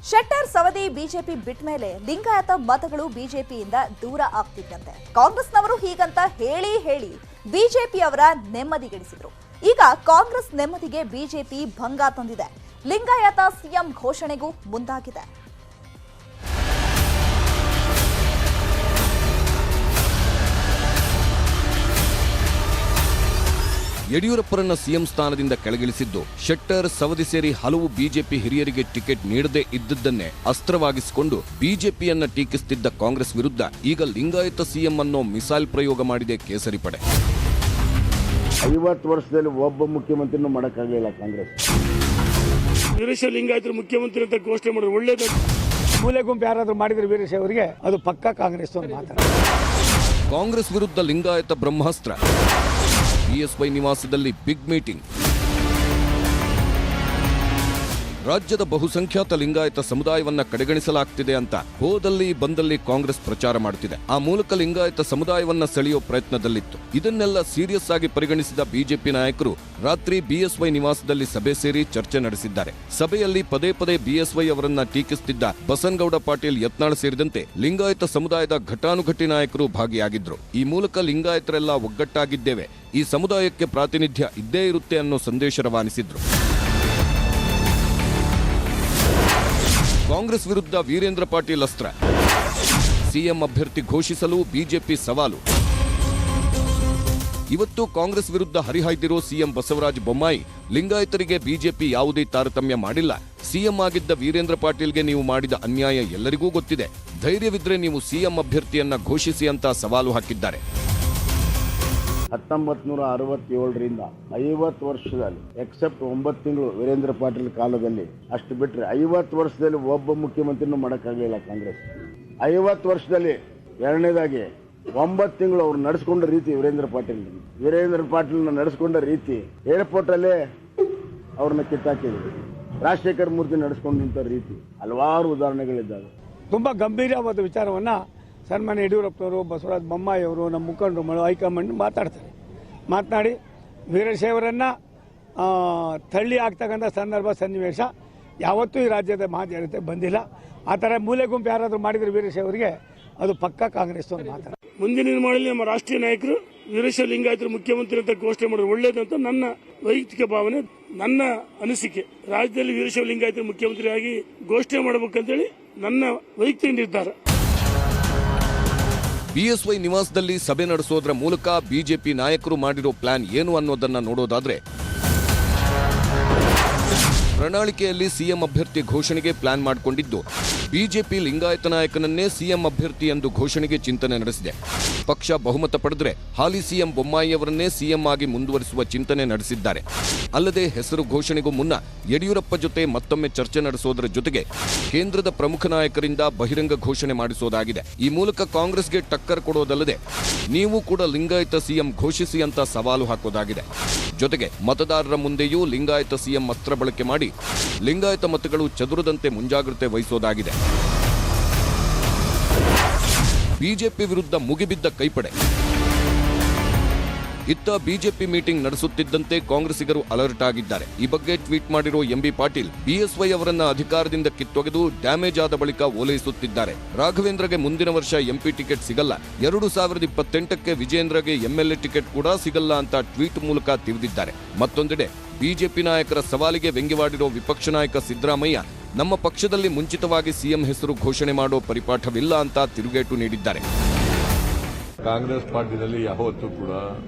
Shettar Savadi BJP ಬಿಟ್ಟ ಮೇಲೆ ಲಿಂಗಾಯತ ಮತಗಳು ಬಿಜೆಪಿಯಿಂದ ದೂರ ಆಗ್ತಿದ್ದಂತೆ ಕಾಂಗ್ರೆಸ್ನವರು ಹೀಗಂತ ಹೇಳಿ ಬಿಜೆಪಿಯವರ ನೆಮ್ಮದಿಗೆಡಿಸಿದ್ರು. ಈಗ ಕಾಂಗ್ರೆಸ್ ನೆಮ್ಮದಿಗೆ ಬಿಜೆಪಿ ಭಂಗ ತಂದಿದೆ. ಲಿಂಗಾಯತ ಸಿಎಂ ಘೋಷಣೆಗೂ ಮುಂದಾಗಿದೆ. ಯಡಿಯೂರಪ್ಪರನ್ನ ಸಿಎಂ ಸ್ಥಾನದಿಂದ ಕೆಳಗಿಳಿಸಿದ್ದು ಶೆಟ್ಟರ್ ಸವದಿ ಸೇರಿ ಹಲವು ಬಿಜೆಪಿ ಹಿರಿಯರಿಗೆ ಟಿಕೆಟ್ ನೀಡದೇ ಇದ್ದದ್ದನ್ನೇ ಅಸ್ತ್ರವಾಗಿಸಿಕೊಂಡು ಬಿಜೆಪಿಯನ್ನ ಟೀಕಿಸುತ್ತಿದ್ದ ಕಾಂಗ್ರೆಸ್ ವಿರುದ್ಧ ಈಗ ಲಿಂಗಾಯತ ಸಿಎಂ ಅನ್ನೋ ಮಿಸೈಲ್ ಪ್ರಯೋಗ ಮಾಡಿದೆ ಕೇಸರಿ ಪಡೆ. 50 ವರ್ಷದಲ್ಲಿ ಒಬ್ಬ ಮುಖ್ಯಮಂತ್ರಿನೂ ಮಾಡಕ್ಕಾಗಲಿಲ್ಲ ಕಾಂಗ್ರೆಸ್. ವೀರಶೈವ ಲಿಂಗಾಯತರು ಮುಖ್ಯಮಂತ್ರಿ ಅಂತ ಘೋಷಣೆ ಮಾಡಿದ್ರು ಒಳ್ಳೇದು. ಮೂಲೆ ಗುಂಪು ಯಾರಾದ್ರೂ ಮಾಡಿದ್ರೆ ವೀರಶೈವ ಅವರಿಗೆ ಅದು ಪಕ್ಕಾ ಕಾಂಗ್ರೆಸ್ ಮಾತ್ರ. ಕಾಂಗ್ರೆಸ್ ವಿರುದ್ಧ ಲಿಂಗಾಯತ ಬ್ರಹ್ಮಾಸ್ತ್ರ. ಬಿಎಸ್ವೈ ನಿವಾಸದಲ್ಲಿ ಬಿಗ್ ಮೀಟಿಂಗ್. ರಾಜ್ಯದ ಬಹುಸಂಖ್ಯಾತ ಲಿಂಗಾಯತ ಸಮುದಾಯವನ್ನ ಕಡೆಗಣಿಸಲಾಗ್ತಿದೆ ಅಂತ ಹೋದಲ್ಲಿ ಬಂದಲ್ಲಿ ಕಾಂಗ್ರೆಸ್ ಪ್ರಚಾರ ಮಾಡುತ್ತಿದೆ. ಆ ಮೂಲಕ ಲಿಂಗಾಯತ ಸಮುದಾಯವನ್ನ ಸೆಳೆಯೋ ಪ್ರಯತ್ನದಲ್ಲಿತ್ತು. ಇದನ್ನೆಲ್ಲ ಸೀರಿಯಸ್ ಆಗಿ ಪರಿಗಣಿಸಿದ ಬಿಜೆಪಿ ನಾಯಕರು ರಾತ್ರಿ ಬಿಎಸ್ವೈ ನಿವಾಸದಲ್ಲಿ ಸಭೆ ಸೇರಿ ಚರ್ಚೆ ನಡೆಸಿದ್ದಾರೆ. ಸಭೆಯಲ್ಲಿ ಪದೇ ಪದೇ ಬಿಎಸ್ವೈ ಅವರನ್ನ ಟೀಕಿಸುತ್ತಿದ್ದ ಬಸನಗೌಡ ಪಾಟೀಲ್ ಯತ್ನಾಳ್ ಸೇರಿದಂತೆ ಲಿಂಗಾಯತ ಸಮುದಾಯದ ಘಟಾನುಘಟಿ ನಾಯಕರು ಭಾಗಿಯಾಗಿದ್ರು. ಈ ಮೂಲಕ ಲಿಂಗಾಯತರೆಲ್ಲ ಒಗ್ಗಟ್ಟಾಗಿದ್ದೇವೆ, ಈ ಸಮುದಾಯಕ್ಕೆ ಪ್ರಾತಿನಿಧ್ಯ ಇದ್ದೇ ಇರುತ್ತೆ ಅನ್ನೋ ಸಂದೇಶ ರವಾನಿಸಿದ್ರು. ಕಾಂಗ್ರೆಸ್ ವಿರುದ್ಧ ವೀರೇಂದ್ರ ಪಾಟೀಲ್ ಅಸ್ತ್ರ. ಸಿಎಂ ಅಭ್ಯರ್ಥಿ ಘೋಷಿಸಲು ಬಿಜೆಪಿ ಸವಾಲು. ಇವತ್ತು ಕಾಂಗ್ರೆಸ್ ವಿರುದ್ಧ ಹರಿಹಾಯ್ದಿರೋ ಸಿಎಂ ಬಸವರಾಜ ಬೊಮ್ಮಾಯಿ, ಲಿಂಗಾಯತರಿಗೆ ಬಿಜೆಪಿ ಯಾವುದೇ ತಾರತಮ್ಯ ಮಾಡಿಲ್ಲ. ಸಿಎಂ ಆಗಿದ್ದ ವೀರೇಂದ್ರ ಪಾಟೀಲ್ಗೆ ನೀವು ಮಾಡಿದ ಅನ್ಯಾಯ ಎಲ್ಲರಿಗೂ ಗೊತ್ತಿದೆ. ಧೈರ್ಯವಿದ್ರೆ ನೀವು ಸಿಎಂ ಅಭ್ಯರ್ಥಿಯನ್ನ ಘೋಷಿಸಿ ಅಂತ ಸವಾಲು ಹಾಕಿದ್ದಾರೆ. 1967ರಿಂದ 50 ವರ್ಷದಲ್ಲಿ ಎಕ್ಸೆಪ್ಟ್ 9 ತಿಂಗಳು ವೀರೇಂದ್ರ ಪಾಟೀಲ್ ಕಾಲದಲ್ಲಿ ಅಷ್ಟು ಬಿಟ್ಟರೆ 50 ವರ್ಷದಲ್ಲಿ ಒಬ್ಬ ಮುಖ್ಯಮಂತ್ರಿನೂ ಮಾಡಕ್ಕಾಗಲಿಲ್ಲ ಕಾಂಗ್ರೆಸ್. 50 ವರ್ಷದಲ್ಲಿ ಎರಡನೇದಾಗಿ 9 ತಿಂಗಳು ಅವ್ರು ನಡೆಸ್ಕೊಂಡ ರೀತಿ ವೀರೇಂದ್ರ ಪಾಟೀಲ್ನ ನಡೆಸ್ಕೊಂಡ ರೀತಿ, ಏರ್ಪೋರ್ಟ್ ಅಲ್ಲೇ ಅವ್ರನ್ನ ಕಿತ್ತಾಕಿದ್ರು. ರಾಜಶೇಖರ್ ಮೂರ್ತಿ ನಡೆಸ್ಕೊಂಡಂತ ರೀತಿ ಹಲವಾರು ಉದಾಹರಣೆಗಳಿದ್ದಾವೆ. ತುಂಬಾ ಗಂಭೀರವಾದ ವಿಚಾರವನ್ನ ಸನ್ಮಾನ್ಯ ಯಡಿಯೂರಪ್ಪನವರು, ಬಸವರಾಜ ಬೊಮ್ಮಾಯಿ ಅವರು, ನಮ್ಮ ಮುಖಂಡರು, ಹೈಕಮಾಂಡ್ ಮಾತನಾಡಿ ವೀರಶೈವರನ್ನ ತಳ್ಳಿ ಆಗ್ತಕ್ಕಂಥ ಸಂದರ್ಭ ಸನ್ನಿವೇಶ ಯಾವತ್ತೂ ಈ ರಾಜ್ಯದ ಮಹಾಜನತೆ ಬಂದಿಲ್ಲ. ಆ ಥರ ಮೂಲೆ ಗುಂಪು ಯಾರಾದರೂ ಮಾಡಿದ್ರೆ ವೀರಶೈವರಿಗೆ ಅದು ಪಕ್ಕಾ ಕಾಂಗ್ರೆಸ್ ಮಾತ್ರ. ಮುಂದಿನ ದಿನಮಾನದಲ್ಲಿ ನಮ್ಮ ರಾಷ್ಟ್ರೀಯ ನಾಯಕರು ವೀರಶೈವ ಲಿಂಗಾಯತರು ಮುಖ್ಯಮಂತ್ರಿ ಅಂತ ಘೋಷಣೆ ಮಾಡಿದ್ರು ಒಳ್ಳೇದಂತ ನನ್ನ ವೈಯಕ್ತಿಕ ಭಾವನೆ, ನನ್ನ ಅನಿಸಿಕೆ. ರಾಜ್ಯದಲ್ಲಿ ವೀರಶೈವ ಲಿಂಗಾಯತರು ಮುಖ್ಯಮಂತ್ರಿಯಾಗಿ ಘೋಷಣೆ ಮಾಡಬೇಕಂತೇಳಿ ನನ್ನ ವೈಯಕ್ತಿಕ ನಿರ್ಧಾರ. ಬಿಎಸ್ವೈ ನಿವಾಸದಲ್ಲಿ ಸಭೆ ನಡೆಸೋದ್ರ ಮೂಲಕ ಬಿಜೆಪಿ ನಾಯಕರು ಮಾಡಿರೋ ಪ್ಲಾನ್ ಏನು ಅನ್ನೋದನ್ನ ನೋಡೋದಾದ್ರೆ, ಪ್ರಣಾಳಿಕೆಯಲ್ಲಿ ಸಿಎಂ ಅಭ್ಯರ್ಥಿ ಘೋಷಣೆಗೆ ಪ್ಲಾನ್ ಮಾಡಿಕೊಂಡಿದ್ದು ಬಿಜೆಪಿ ಲಿಂಗಾಯತ ನಾಯಕನನ್ನೇ ಸಿಎಂ ಅಭ್ಯರ್ಥಿ ಎಂದು ಘೋಷಣೆಗೆ ಚಿಂತನೆ ನಡೆಸಿದೆ. ಪಕ್ಷ ಬಹುಮತ ಪಡೆದರೆ ಹಾಲಿ ಸಿಎಂ ಬೊಮ್ಮಾಯಿ ಅವರನ್ನೇ ಸಿಎಂ ಆಗಿ ಮುಂದುವರಿಸುವ ಚಿಂತನೆ ನಡೆಸಿದ್ದಾರೆ. ಅಲ್ಲದೆ ಹೆಸರು ಘೋಷಣೆಗೂ ಮುನ್ನ ಯಡಿಯೂರಪ್ಪ ಜೊತೆ ಮತ್ತೊಮ್ಮೆ ಚರ್ಚೆ ನಡೆಸೋದರ ಜೊತೆಗೆ ಕೇಂದ್ರದ ಪ್ರಮುಖ ನಾಯಕರಿಂದ ಬಹಿರಂಗ ಘೋಷಣೆ ಮಾಡಿಸೋದಾಗಿದೆ. ಈ ಮೂಲಕ ಕಾಂಗ್ರೆಸ್ಗೆ ಟಕ್ಕರ್ ಕೊಡೋದಲ್ಲದೆ ನೀವು ಕೂಡ ಲಿಂಗಾಯತ ಸಿಎಂ ಘೋಷಿಸಿ ಅಂತ ಸವಾಲು ಹಾಕೋದಾಗಿದೆ. ಜೊತೆಗೆ ಮತದಾರರ ಮುಂದೆಯೂ ಲಿಂಗಾಯತ ಸಿಎಂ ಅಸ್ತ್ರ ಬಳಕೆ ಮಾಡಿ ಲಿಂಗಾಯತ ಮತಗಳು ಚದುರದಂತೆ ಮುಂಜಾಗ್ರತೆ ವಹಿಸೋದಾಗಿದೆ. ಬಿಜೆಪಿ ವಿರುದ್ಧ ಮುಗಿಬಿದ್ದ ಕೈಪಡೆ. ಇತ್ತ ಬಿಜೆಪಿ ಮೀಟಿಂಗ್ ನಡೆಸುತ್ತಿದ್ದಂತೆ ಕಾಂಗ್ರೆಸ್ಸಿಗರು ಅಲರ್ಟ್ ಆಗಿದ್ದಾರೆ. ಈ ಬಗ್ಗೆ ಟ್ವೀಟ್ ಮಾಡಿರೋ ಎಂಬಿ ಪಾಟೀಲ್, ಬಿಎಸ್ವೈ ಅವರನ್ನ ಅಧಿಕಾರದಿಂದ ಕಿತ್ತೊಗೆದು ಡ್ಯಾಮೇಜ್ ಆದ ಬಳಿಕ ಓಲೈಸುತ್ತಿದ್ದಾರೆ. ರಾಘವೇಂದ್ರಗೆ ಮುಂದಿನ ವರ್ಷ ಎಂಪಿ ಟಿಕೆಟ್ ಸಿಗಲ್ಲ, 2028ಕ್ಕೆ ವಿಜೇಂದ್ರಗೆ ಎಂಎಲ್ಎ ಟಿಕೆಟ್ ಕೂಡ ಸಿಗಲ್ಲ ಅಂತ ಟ್ವೀಟ್ ಮೂಲಕ ತಿವಿದಿದ್ದಾರೆ. ಮತ್ತೊಂದೆಡೆ ಬಿಜೆಪಿ ನಾಯಕರ ಸವಾಲಿಗೆ ವ್ಯಂಗ್ಯವಾಡಿರೋ ವಿಪಕ್ಷ ನಾಯಕ ಸಿದ್ದರಾಮಯ್ಯ, ನಮ್ಮ ಪಕ್ಷದಲ್ಲಿ ಮುಂಚಿತವಾಗಿ ಸಿಎಂ ಹೆಸರು ಘೋಷಣೆ ಮಾಡೋ ಪರಿಪಾಠವಿಲ್ಲ ಅಂತ ತಿರುಗೇಟು ನೀಡಿದ್ದಾರೆ. ಕಾಂಗ್ರೆಸ್ ಪಾರ್ಟಿನಲ್ಲಿ ಯಾವತ್ತೂ ಕೂಡ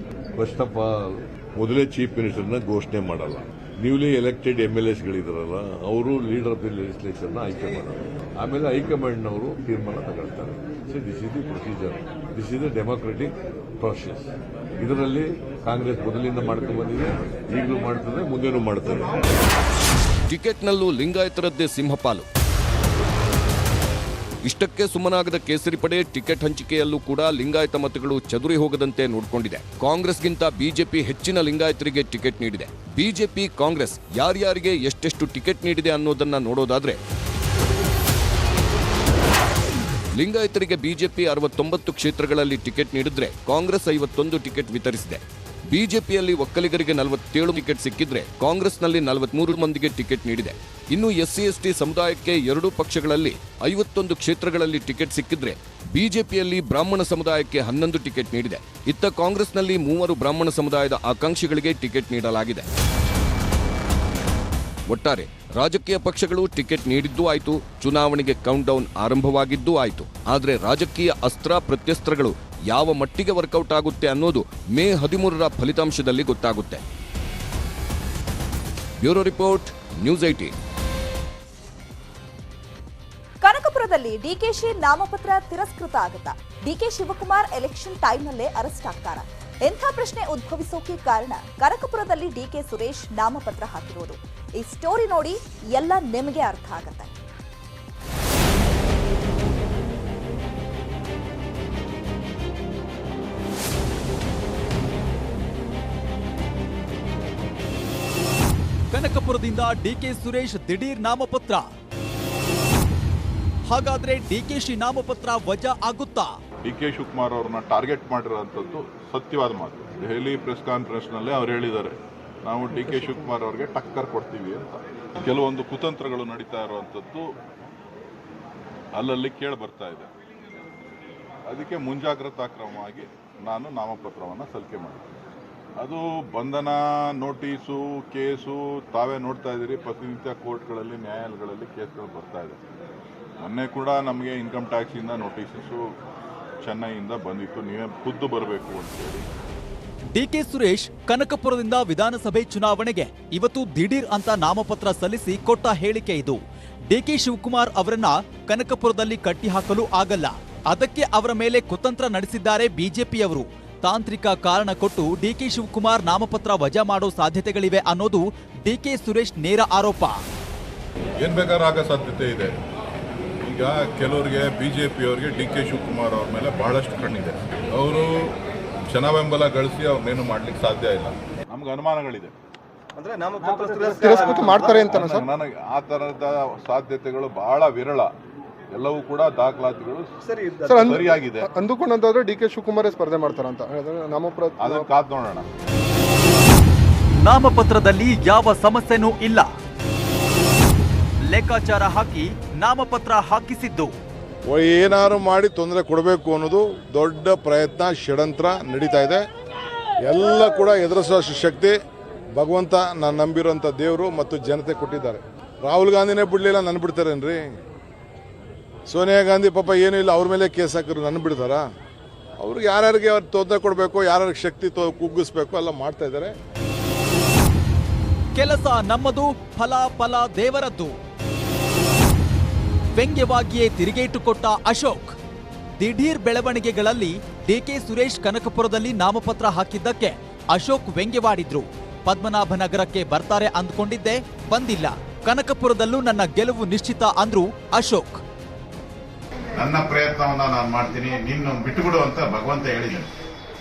ಫಸ್ಟ್ ಆಫ್ ಆಲ್ ಮೊದಲೇ ಚೀಫ್ ಮಿನಿಸ್ಟರ್ನ ಘೋಷಣೆ ಮಾಡಲ್ಲ. ನ್ಯೂಲಿ ಎಲೆಕ್ಟೆಡ್ MLAsಗಳಿದಾರಲ್ಲ, ಅವರು ಲೀಡರ್ ಆಫ್ ದಿ ಲೆಜಿಸ್ಲೇಚರ್ನ ಆಯ್ಕೆ ಮಾಡಲ್ಲ. ಆಮೇಲೆ ಹೈಕಮಾಂಡ್ನವರು ತೀರ್ಮಾನ ತಗೊಳ್ತಾರೆ. This is the procedure, this is the democratic process. ಇದರಲ್ಲಿ ಕಾಂಗ್ರೆಸ್ ಮೊದಲಿಂದ ಮಾಡ್ಕೊಂಡು ಬಂದಿದೆ, ಈಗಲೂ ಮಾಡ್ತದೆ, ಮುಂದೇನೂ ಮಾಡ್ತದೆ. ಟಿಕೆಟ್ನಲ್ಲೂ ಲಿಂಗಾಯತರದ್ದೇ ಸಿಂಹಪಾಲು. ಇಷ್ಟಕ್ಕೆ ಸುಮ್ಮನಾಗದ ಕೇಸರಿ ಪಡೆ ಟಿಕೆಟ್ ಹಂಚಿಕೆಯಲ್ಲೂ ಕೂಡ ಲಿಂಗಾಯತ ಮತಗಳು ಚದುರಿ ಹೋಗದಂತೆ ನೋಡಿಕೊಂಡಿದೆ. ಕಾಂಗ್ರೆಸ್ಗಿಂತ ಬಿಜೆಪಿ ಹೆಚ್ಚಿನ ಲಿಂಗಾಯತರಿಗೆ ಟಿಕೆಟ್ ನೀಡಿದೆ. ಬಿಜೆಪಿ, ಕಾಂಗ್ರೆಸ್ ಯಾರ್ಯಾರಿಗೆ ಎಷ್ಟೆಷ್ಟು ಟಿಕೆಟ್ ನೀಡಿದೆ ಅನ್ನೋದನ್ನ ನೋಡೋದಾದ್ರೆ, ಲಿಂಗಾಯತರಿಗೆ ಬಿಜೆಪಿ 69 ಕ್ಷೇತ್ರಗಳಲ್ಲಿ ಟಿಕೆಟ್ ನೀಡಿದ್ರೆ ಕಾಂಗ್ರೆಸ್ 51 ಟಿಕೆಟ್ ವಿತರಿಸಿದೆ. ಬಿಜೆಪಿಯಲ್ಲಿ ಒಕ್ಕಲಿಗರಿಗೆ 47 ಟಿಕೆಟ್ ಸಿಕ್ಕಿದ್ರೆ ಕಾಂಗ್ರೆಸ್ನಲ್ಲಿ 43 ಮಂದಿಗೆ ಟಿಕೆಟ್ ನೀಡಿದೆ. ಇನ್ನು SC/ST ಸಮುದಾಯಕ್ಕೆ ಎರಡೂ ಪಕ್ಷಗಳಲ್ಲಿ 51 ಕ್ಷೇತ್ರಗಳಲ್ಲಿ ಟಿಕೆಟ್ ಸಿಕ್ಕಿದ್ರೆ ಬಿಜೆಪಿಯಲ್ಲಿ ಬ್ರಾಹ್ಮಣ ಸಮುದಾಯಕ್ಕೆ 11 ಟಿಕೆಟ್ ನೀಡಿದೆ. ಇತ್ತ ಕಾಂಗ್ರೆಸ್ನಲ್ಲಿ 3 ಬ್ರಾಹ್ಮಣ ಸಮುದಾಯದ ಆಕಾಂಕ್ಷಿಗಳಿಗೆ ಟಿಕೆಟ್ ನೀಡಲಾಗಿದೆ. ಒಟ್ಟಾರೆ ರಾಜಕೀಯ ಪಕ್ಷಗಳು ಟಿಕೆಟ್ ನೀಡಿದ್ದೂ ಆಯಿತು, ಚುನಾವಣೆಗೆ ಕೌಂಟ್ಡೌನ್ ಆರಂಭವಾಗಿದ್ದೂ ಆಯಿತು. ಆದರೆ ರಾಜಕೀಯ ಅಸ್ತ್ರ ಪ್ರತ್ಯಸ್ತ್ರಗಳು ಯಾವ ಮಟ್ಟಿಗೆ ವರ್ಕೌಟ್ ಆಗುತ್ತೆ ಅನ್ನೋದು ಮೇ 13ರ ಫಲಿತಾಂಶದಲ್ಲಿ ಗೊತ್ತಾಗುತ್ತೆ. Bureau report, news 18. ಕನಕಪುರದಲ್ಲಿ ಡಿಕೆಶಿ ನಾಮಪತ್ರ ತಿರಸ್ಕೃತ ಆಗುತ್ತಾ? ಡಿಕೆ ಶಿವಕುಮಾರ್ ಎಲೆಕ್ಷನ್ ಟೈಮ್ನಲ್ಲೇ ಅರೆಸ್ಟ್ ಆಗ್ತಾರಾ? ಎಂಥ ಪ್ರಶ್ನೆ ಉದ್ಭವಿಸೋಕೆ ಕಾರಣ ಕನಕಪುರದಲ್ಲಿ ಡಿಕೆ ಸುರೇಶ್ ನಾಮಪತ್ರ ಹಾಕಿರೋದು. ಈ ಸ್ಟೋರಿ ನೋಡಿ ಎಲ್ಲ ನಿಮಗೆ ಅರ್ಥ ಆಗತ್ತೆ. ಕನಕಪುರದಿಂದ ಡಿಕೆ ಸುರೇಶ್ ದಿಢೀರ್ ನಾಮಪತ್ರ. ಹಾಗಾದ್ರೆ ಡಿಕೆಶಿ ನಾಮಪತ್ರ ವಜಾ ಆಗುತ್ತಾ? ಡಿಕೆ ಶಿವಕುಮಾರ್ ಅವ್ರನ್ನ ಟಾರ್ಗೆಟ್ ಮಾಡಿರೋಂಥದ್ದು ಸತ್ಯವಾದ ಮಾತು. ದೆಹಲಿ ಪ್ರೆಸ್ ಕಾನ್ಫರೆನ್ಸ್ ನಲ್ಲಿ ಅವ್ರು ಹೇಳಿದ್ದಾರೆ, ನಾವು ಡಿಕೆ ಶಿವಕುಮಾರ್ ಅವ್ರಿಗೆ ಟಕ್ಕರ್ ಕೊಡ್ತೀವಿ ಅಂತ. ಕೆಲವೊಂದು ಕುತಂತ್ರಗಳು ನಡೀತಾ ಇರುವಂಥದ್ದು ಅಲ್ಲಲ್ಲಿ ಕೇಳಿ ಬರ್ತಾ ಇದೆ. ಅದಕ್ಕೆ ಮುಂಜಾಗ್ರತಾ ಕ್ರಮವಾಗಿ ನಾನು ನಾಮಪತ್ರವನ್ನು ಸಲ್ಲಿಕೆ ಮಾಡಿದ್ದೀನಿ. ಅದು ಬಂಧನ, ನೋಟಿಸು, ಕೇಸು ತಾವೇ ನೋಡ್ತಾ ಇದ್ದೀರಿ. ಪ್ರತಿನಿತ್ಯ ಕೋರ್ಟ್ಗಳಲ್ಲಿ, ನ್ಯಾಯಾಲಯಗಳಲ್ಲಿ ಕೇಸ್ಗಳು ಬರ್ತಾ ಇದೆ. ಮೊನ್ನೆ ಕೂಡ ನಮಗೆ ಇನ್ಕಮ್ ಟ್ಯಾಕ್ಸಿಂದ ನೋಟಿಸಸ್ಸು ಚೆನ್ನೈಯಿಂದ ಬಂದಿತ್ತು, ನೀವೇ ಖುದ್ದು ಬರಬೇಕು ಅಂತೇಳಿ. ಡಿಕೆ ಸುರೇಶ್ ಕನಕಪುರದಿಂದ ವಿಧಾನಸಭೆ ಚುನಾವಣೆಗೆ ಇವತ್ತು ದಿಢೀರ್ ಅಂತ ನಾಮಪತ್ರ ಸಲ್ಲಿಸಿ ಕೊಟ್ಟ ಹೇಳಿಕೆ ಇದು. ಡಿಕೆ ಶಿವಕುಮಾರ್ ಅವರನ್ನ ಕನಕಪುರದಲ್ಲಿ ಕಟ್ಟಿಹಾಕಲು ಆಗಲ್ಲ, ಅದಕ್ಕೆ ಅವರ ಮೇಲೆ ಕುತಂತ್ರ ನಡೆಸಿದ್ದಾರೆ ಬಿಜೆಪಿಯವರು. ತಾಂತ್ರಿಕ ಕಾರಣ ಕೊಟ್ಟು ಡಿಕೆ ಶಿವಕುಮಾರ್ ನಾಮಪತ್ರ ವಜಾ ಮಾಡೋ ಸಾಧ್ಯತೆಗಳಿವೆ ಅನ್ನೋದು ಡಿಕೆ ಸುರೇಶ್ ನೇರ ಆರೋಪ. ಏನ್ ಬೇಕಾದ್ರೂ ಆಗೋ ಸಾಧ್ಯತೆ ಇದೆ. ಈಗ ಕೆಲವರಿಗೆ ಬಿಜೆಪಿಯವರಿಗೆ ಡಿಕೆ ಶಿವಕುಮಾರ್ ಅವ್ರ ಮೇಲೆ ಬಹಳಷ್ಟು ಕಣ್ಣಿದೆ. ಅವರು ಜನ ಬೆಂಬಲ ಗಳಿಸಿ ಅವ್ರನ್ನೇನು ಮಾಡ್ಲಿಕ್ಕೆ ಸಾಧ್ಯ ಇಲ್ಲ. ನಮ್ಗೆ ಅನುಮಾನಗಳಿದೆ. ಮಾಡ್ತಾರೆ ಅಂತ ನನಗೆ ಆ ತರದ ಸಾಧ್ಯತೆಗಳು ಬಹಳ ವಿರಳ. ಎಲ್ಲವೂ ಕೂಡ ದಾಖಲಾತಿಗಳು ಸರಿಯಾಗಿದೆ ಅಂದುಕೊಂಡಂತಾದ್ರೆ ಡಿಕೆ ಶಿವಕುಮಾರ್ ಸ್ಪರ್ಧೆ ಮಾಡ್ತಾರಂತ ಅದನ್ನ ಕಾದ್ ನೋಡೋಣ. ನಾಮಪತ್ರದಲ್ಲಿ ಯಾವ ಸಮಸ್ಯೆನೂ ಇಲ್ಲ, ಲೆಕ್ಕಾಚಾರ ಹಾಕಿ ನಾಮಪತ್ರ ಹಾಕಿಸಿದ್ದು. ಏನಾದ್ರು ಮಾಡಿ ತೊಂದರೆ ಕೊಡಬೇಕು ಅನ್ನೋದು ದೊಡ್ಡ ಪ್ರಯತ್ನ, ಷಡ್ಯಂತ್ರ ನಡೀತಾ ಇದೆ. ಎಲ್ಲ ಕೂಡ ಎದುರಿಸುವ ಶಕ್ತಿ ಭಗವಂತ ನಾನು ನಂಬಿರೋಂಥ ದೇವರು ಮತ್ತು ಜನತೆ ಕೊಟ್ಟಿದ್ದಾರೆ. ರಾಹುಲ್ ಗಾಂಧಿನೇ ಬಿಡಲಿಲ್ಲ, ನನ್ನ ಬಿಡ್ತಾರೇನ್ರಿ? ಸೋನಿಯಾ ಗಾಂಧಿ ಪಾಪ ಏನೂ ಇಲ್ಲ, ಅವ್ರ ಮೇಲೆ ಕೇಸ್ ಹಾಕಿದ್ರು, ನನ್ನ ಬಿಡ್ತಾರಾ? ಅವ್ರಿಗೆ ಯಾರ್ಯಾರಿಗೆ ಅವ್ರು ತೊಂದರೆ ಕೊಡಬೇಕು, ಯಾರ್ಯಾರಿಗೆ ಶಕ್ತಿ ಕುಗ್ಗಿಸ್ಬೇಕು ಎಲ್ಲ ಮಾಡ್ತಾ ಇದ್ದಾರೆ. ಕೆಲಸ ನಮ್ಮದು, ಫಲ ದೇವರದ್ದು. ವ್ಯಂಗ್ಯವಾಗಿಯೇ ತಿರುಗೇಟು ಕೊಟ್ಟ ಅಶೋಕ್. ದಿಢೀರ್ ಬೆಳವಣಿಗೆಗಳಲ್ಲಿ ಡಿಕೆ ಸುರೇಶ್ ಕನಕಪುರದಲ್ಲಿ ನಾಮಪತ್ರ ಹಾಕಿದ್ದಕ್ಕೆ ಅಶೋಕ್ ವ್ಯಂಗ್ಯವಾಡಿದ್ರು. ಪದ್ಮನಾಭನಗರಕ್ಕೆ ಬರ್ತಾರೆ ಅಂದ್ಕೊಂಡಿದ್ದೆ, ಬಂದಿಲ್ಲ. ಕನಕಪುರದಲ್ಲೂ ನನ್ನ ಗೆಲುವು ನಿಶ್ಚಿತ ಅಂದ್ರು ಅಶೋಕ್. ನನ್ನ ಪ್ರಯತ್ನವನ್ನ ನಾನು ಮಾಡ್ತೀನಿ, ನಿನ್ನ ಬಿಟ್ಟುಬಿಡು ಅಂತ ಭಗವಂತ ಹೇಳಿದೆ.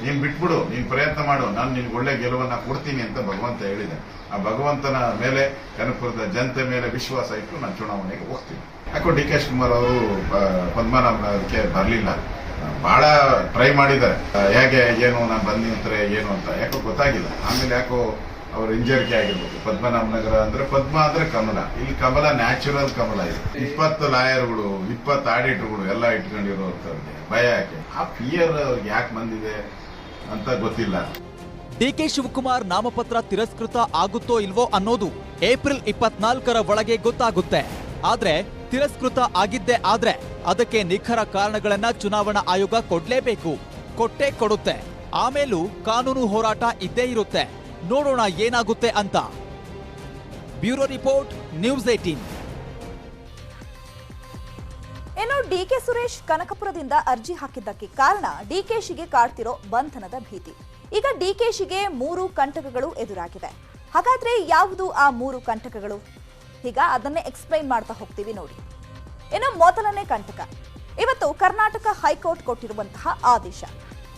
ನೀನ್ ಬಿಟ್ಬಿಡು, ನೀನ್ ಪ್ರಯತ್ನ ಮಾಡು, ನಾನು ನಿನ್ಗೆ ಒಳ್ಳೆ ಗೆಲುವನ್ನ ಕೊಡ್ತೀನಿ ಅಂತ ಭಗವಂತ ಹೇಳಿದೆ. ಆ ಭಗವಂತನ ಮೇಲೆ, ಕನಕಪುರದ ಜನತೆ ಮೇಲೆ ವಿಶ್ವಾಸ ಇಟ್ಟು ನಾನು ಚುನಾವಣೆಗೆ ಹೋಗ್ತೀನಿ. ಯಾಕೋ ಡಿ ಕೆ ಶಿವಕುಮಾರ್ ಅವರು ಪದ್ಮನಾಭನಗರಕ್ಕೆ ಬರಲಿಲ್ಲ. ಬಹಳ ಟ್ರೈ ಮಾಡಿದ್ದಾರೆ, ಹೇಗೆ ಏನು ನಾನು ಬಂದಿರ್ತಾರೆ ಏನು ಅಂತ ಯಾಕೋ ಗೊತ್ತಾಗಿಲ್ಲ. ಆಮೇಲೆ ಯಾಕೋ ಅವ್ರ ಹಿಂಜರಿಕೆ ಆಗಿರ್ಬೇಕು. ಪದ್ಮನಾಭನಗರ ಅಂದ್ರೆ ಪದ್ಮ ಅಂದ್ರೆ ಕಮಲ, ಇಲ್ಲಿ ಕಮಲ ನ್ಯಾಚುರಲ್ ಕಮಲ ಇದೆ. 20 ಲಾಯರ್ಗಳು, 20 ಆಡಿಟರ್ಗಳು ಎಲ್ಲ ಇಟ್ಕೊಂಡಿರೋರ್ಗೆ ಭಯ ಯಾಕೆ? ಆ ಫಿಯರ್ ಅವ್ರಿಗೆ ಯಾಕೆ ಬಂದಿದೆ ಅಂತ ಗೊತ್ತಿಲ್ಲ. ಡಿಕೆ ಶಿವಕುಮಾರ್ ನಾಮಪತ್ರ ತಿರಸ್ಕೃತ ಆಗುತ್ತೋ ಇಲ್ವೋ ಅನ್ನೋದು ಏಪ್ರಿಲ್ 24ರ ಒಳಗೆ ಗೊತ್ತಾಗುತ್ತೆ. ಆದ್ರೆ ತಿರಸ್ಕೃತ ಆಗಿದ್ದೇ ಆದ್ರೆ ಅದಕ್ಕೆ ನಿಖರ ಕಾರಣಗಳನ್ನ ಚುನಾವಣಾ ಆಯೋಗ ಕೊಡ್ಲೇಬೇಕು, ಕೊಟ್ಟೇ ಕೊಡುತ್ತೆ. ಆಮೇಲೂ ಕಾನೂನು ಹೋರಾಟ ಇದ್ದೇ ಇರುತ್ತೆ. ನೋಡೋಣ ಏನಾಗುತ್ತೆ ಅಂತ. Bureau report, news 18. ಇನ್ನು ಡಿಕೆ ಸುರೇಶ್ ಕನಕಪುರದಿಂದ ಅರ್ಜಿ ಹಾಕಿದ್ದಕ್ಕೆ ಕಾರಣ ಡಿಕೆಶಿಗೆ ಕಾಡ್ತಿರೋ ಬಂಧನದ ಭೀತಿ. ಈಗ ಡಿಕೆಶಿಗೆ 3 ಕಂಟಕಗಳು ಎದುರಾಗಿದೆ. ಹಾಗಾದ್ರೆ ಯಾವುದು ಆ 3 ಕಂಟಕಗಳು? ಈಗ ಅದನ್ನೇ ಎಕ್ಸ್ಪ್ಲೈನ್ ಮಾಡ್ತಾ ಹೋಗ್ತೀವಿ ನೋಡಿ. ಇನ್ನು ಮೊದಲನೇ ಕಂಟಕ, ಇವತ್ತು ಕರ್ನಾಟಕ ಹೈಕೋರ್ಟ್ ಕೊಟ್ಟಿರುವಂತಹ ಆದೇಶ.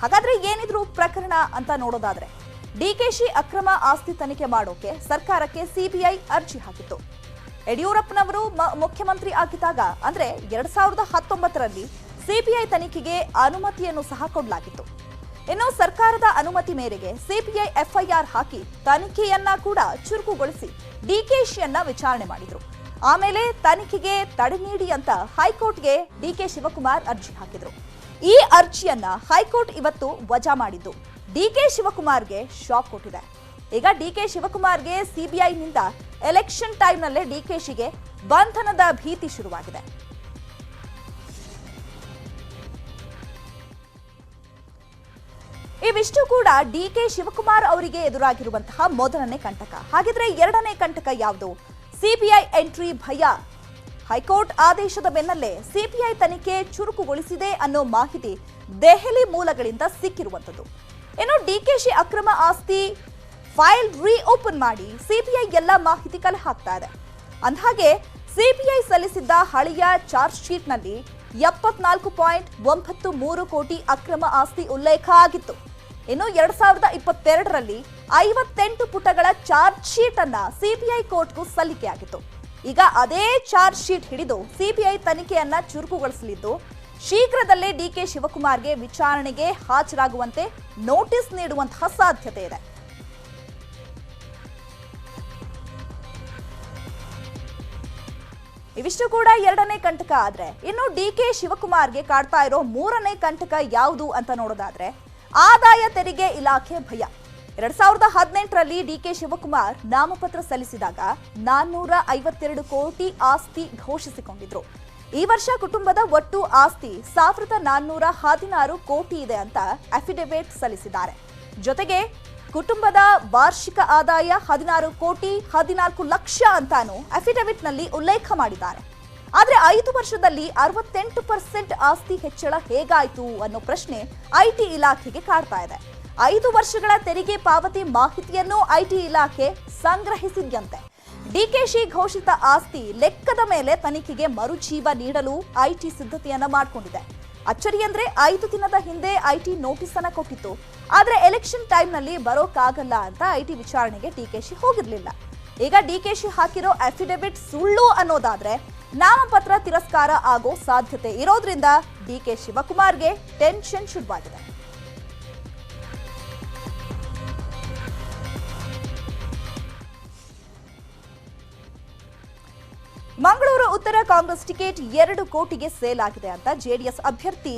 ಹಾಗಾದ್ರೆ ಏನಿದ್ರು ಪ್ರಕರಣ ಅಂತ ನೋಡೋದಾದ್ರೆ, ಡಿಕೆಶಿ ಅಕ್ರಮ ಆಸ್ತಿ ತನಿಖೆ ಮಾಡೋಕೆ ಸರ್ಕಾರಕ್ಕೆ ಸಿಬಿಐ ಅರ್ಜಿ ಹಾಕಿತ್ತು. ಯಡಿಯೂರಪ್ಪನವರು ಮುಖ್ಯಮಂತ್ರಿ ಆಗಿದ್ದಾಗ ಅಂದ್ರೆ 2019ರಲ್ಲಿ ಸಿಬಿಐ ತನಿಖೆಗೆ ಅನುಮತಿಯನ್ನು ಸಹ ಕೊಡಲಾಗಿತ್ತು. ಇನ್ನು ಸರ್ಕಾರದ ಅನುಮತಿ ಮೇರೆಗೆ ಸಿಪಿಐ ಎಫ್ಐಆರ್ ಹಾಕಿ ತನಿಖೆಯನ್ನ ಕೂಡ ಚುರುಕುಗೊಳಿಸಿ ಡಿಕೆಶಿಯನ್ನ ವಿಚಾರಣೆ ಮಾಡಿದ್ರು. ಆಮೇಲೆ ತನಿಖೆಗೆ ತಡೆ ನೀಡಿ ಅಂತ ಹೈಕೋರ್ಟ್ಗೆ ಡಿಕೆ ಶಿವಕುಮಾರ್ ಅರ್ಜಿ ಹಾಕಿದ್ರು. ಈ ಅರ್ಜಿಯನ್ನ ಹೈಕೋರ್ಟ್ ಇವತ್ತು ವಜಾ ಮಾಡಿದ್ದು ಡಿಕೆ ಶಿವಕುಮಾರ್ಗೆ ಶಾಕ್ ಕೊಟ್ಟಿದೆ. ಈಗ ಡಿಕೆ ಶಿವಕುಮಾರ್ಗೆ ಸಿಬಿಐನಿಂದ ಎಲೆಕ್ಷನ್ ಟೈಮ್ನಲ್ಲೇ ಡಿಕೆಶಿಗೆ ಬಂಧನದ ಭೀತಿ ಶುರುವಾಗಿದೆ. ಇವಿಷ್ಟು ಕೂಡ ಡಿಕೆ ಶಿವಕುಮಾರ್ ಅವರಿಗೆ ಎದುರಾಗಿರುವಂತಹ ಮೊದಲನೇ ಕಂಟಕ. ಹಾಗಿದ್ರೆ ಎರಡನೇ ಕಂಟಕ ಯಾವುದು? ಸಿಬಿಐ ಎಂಟ್ರಿ ಭಯ. ಹೈಕೋರ್ಟ್ ಆದೇಶದ ಬೆನ್ನಲ್ಲೇ ಸಿಬಿಐ ತನಿಖೆ ಚುರುಕುಗೊಳಿಸಿದೆ ಅನ್ನೋ ಮಾಹಿತಿ ದೆಹಲಿ ಮೂಲಗಳಿಂದ ಸಿಕ್ಕಿರುವಂತದ್ದು. ಇನ್ನು ಡಿಕೆಶಿ ಅಕ್ರಮ ಆಸ್ತಿ ಫೈಲ್ ರೀಓಪನ್ ಮಾಡಿ ಸಿಬಿಐ ಎಲ್ಲ ಮಾಹಿತಿ ಕಲೆ ಹಾಕ್ತಾ ಇದೆ. ಅಂದಹಾಗೆ ಸಿಬಿಐ ಸಲ್ಲಿಸಿದ್ದ ಹಳೆಯ ಚಾರ್ಜ್ ಶೀಟ್ನಲ್ಲಿ 74.93 ಕೋಟಿ ಅಕ್ರಮ ಆಸ್ತಿ ಉಲ್ಲೇಖ ಆಗಿತ್ತು. ಇನ್ನು 2022ರಲ್ಲಿ 58 ಪುಟಗಳ ಚಾರ್ಜ್ ಶೀಟ್ ಅನ್ನ ಸಿಬಿಐ ಕೋರ್ಟ್ಗೂ ಸಲ್ಲಿಕೆಯಾಗಿತ್ತು. ಈಗ ಅದೇ ಚಾರ್ಜ್ ಶೀಟ್ ಹಿಡಿದು ಸಿಬಿಐ ತನಿಖೆಯನ್ನ ಚುರುಕುಗೊಳಿಸಲಿದ್ದು ಶೀಘ್ರದಲ್ಲೇ ಡಿಕೆ ಶಿವಕುಮಾರ್ಗೆ ವಿಚಾರಣೆಗೆ ಹಾಜರಾಗುವಂತೆ ನೋಟಿಸ್ ನೀಡುವಂತಹ ಸಾಧ್ಯತೆ ಇದೆ. ಇವಿಷ್ಟು ಕೂಡ ಎರಡನೇ ಕಂಟಕ ಆದ್ರೆ ಇನ್ನು ಡಿಕೆ ಶಿವಕುಮಾರ್ಗೆ ಕಾಡ್ತಾ ಇರೋ ಮೂರನೇ ಕಂಟಕ ಯಾವುದು ಅಂತ ನೋಡೋದಾದ್ರೆ ಆದಾಯ ತೆರಿಗೆ ಇಲಾಖೆ ಭಯ. 2018ರಲ್ಲಿ ಡಿಕೆ ಶಿವಕುಮಾರ್ ನಾಮಪತ್ರ ಸಲ್ಲಿಸಿದಾಗ 452 ಕೋಟಿ ಆಸ್ತಿ ಘೋಷಿಸಿಕೊಂಡಿದ್ರು. ಈ ವರ್ಷ ಕುಟುಂಬದ ಒಟ್ಟು ಆಸ್ತಿ 1416 ಕೋಟಿ ಇದೆ ಅಂತ ಅಫಿಡವಿಟ್ ಸಲ್ಲಿಸಿದ್ದಾರೆ. ಜೊತೆಗೆ ಕುಟುಂಬದ ವಾರ್ಷಿಕ ಆದಾಯ 16 ಕೋಟಿ 14 ಲಕ್ಷ ಅಂತಾನು ಅಫಿಡವಿಟ್ ನಲ್ಲಿ ಉಲ್ಲೇಖ ಮಾಡಿದ್ದಾರೆ. ಆದ್ರೆ 5 ವರ್ಷದಲ್ಲಿ 68% ಆಸ್ತಿ ಹೆಚ್ಚಳ ಹೇಗಾಯ್ತು ಅನ್ನೋ ಪ್ರಶ್ನೆ ಐಟಿ ಇಲಾಖೆಗೆ ಕಾಡ್ತಾ ಇದೆ. 5 ವರ್ಷಗಳ ತೆರಿಗೆ ಪಾವತಿ ಮಾಹಿತಿಯನ್ನು ಐಟಿ ಇಲಾಖೆ ಸಂಗ್ರಹಿಸಿದ್ಯಂತೆ. ಡಿಕೆಶಿ ಘೋಷಿತ ಆಸ್ತಿ ಲೆಕ್ಕದ ಮೇಲೆ ತನಿಖೆಗೆ ಮರುಜೀವ ನೀಡಲು ಐಟಿ ಸಿದ್ಧತೆಯನ್ನ ಮಾಡಿಕೊಂಡಿದೆ. ಅಚ್ಚರಿ ಅಂದ್ರೆ 5 ದಿನದ ಹಿಂದೆ ಐಟಿ ನೋಟಿಸ್ ಅನ್ನ ಕೊಟ್ಟಿತ್ತು. ಆದ್ರೆ ಎಲೆಕ್ಷನ್ ಟೈಮ್ ನಲ್ಲಿ ಬರೋಕ್ಕಾಗಲ್ಲ ಅಂತ ಐಟಿ ವಿಚಾರಣೆಗೆ ಡಿಕೆಶಿ ಹೋಗಿರ್ಲಿಲ್ಲ. ಈಗ ಡಿಕೆಶಿ ಹಾಕಿರೋ ಅಫಿಡವಿಟ್ ಸುಳ್ಳು ಅನ್ನೋದಾದ್ರೆ ನಾಮಪತ್ರ ತಿರಸ್ಕಾರ ಆಗೋ ಸಾಧ್ಯತೆ ಇರೋದ್ರಿಂದ ಡಿಕೆ ಶಿವಕುಮಾರ್ಗೆ ಟೆನ್ಷನ್ ಶುರುವಾಗಿದೆ. ಮಂಗಳೂರು ಉತ್ತರ ಕಾಂಗ್ರೆಸ್ ಟಿಕೆಟ್ 2 ಕೋಟಿಗೆ ಸೇಲ್ ಆಗಿದೆ ಅಂತ ಜೆಡಿಎಸ್ ಅಭ್ಯರ್ಥಿ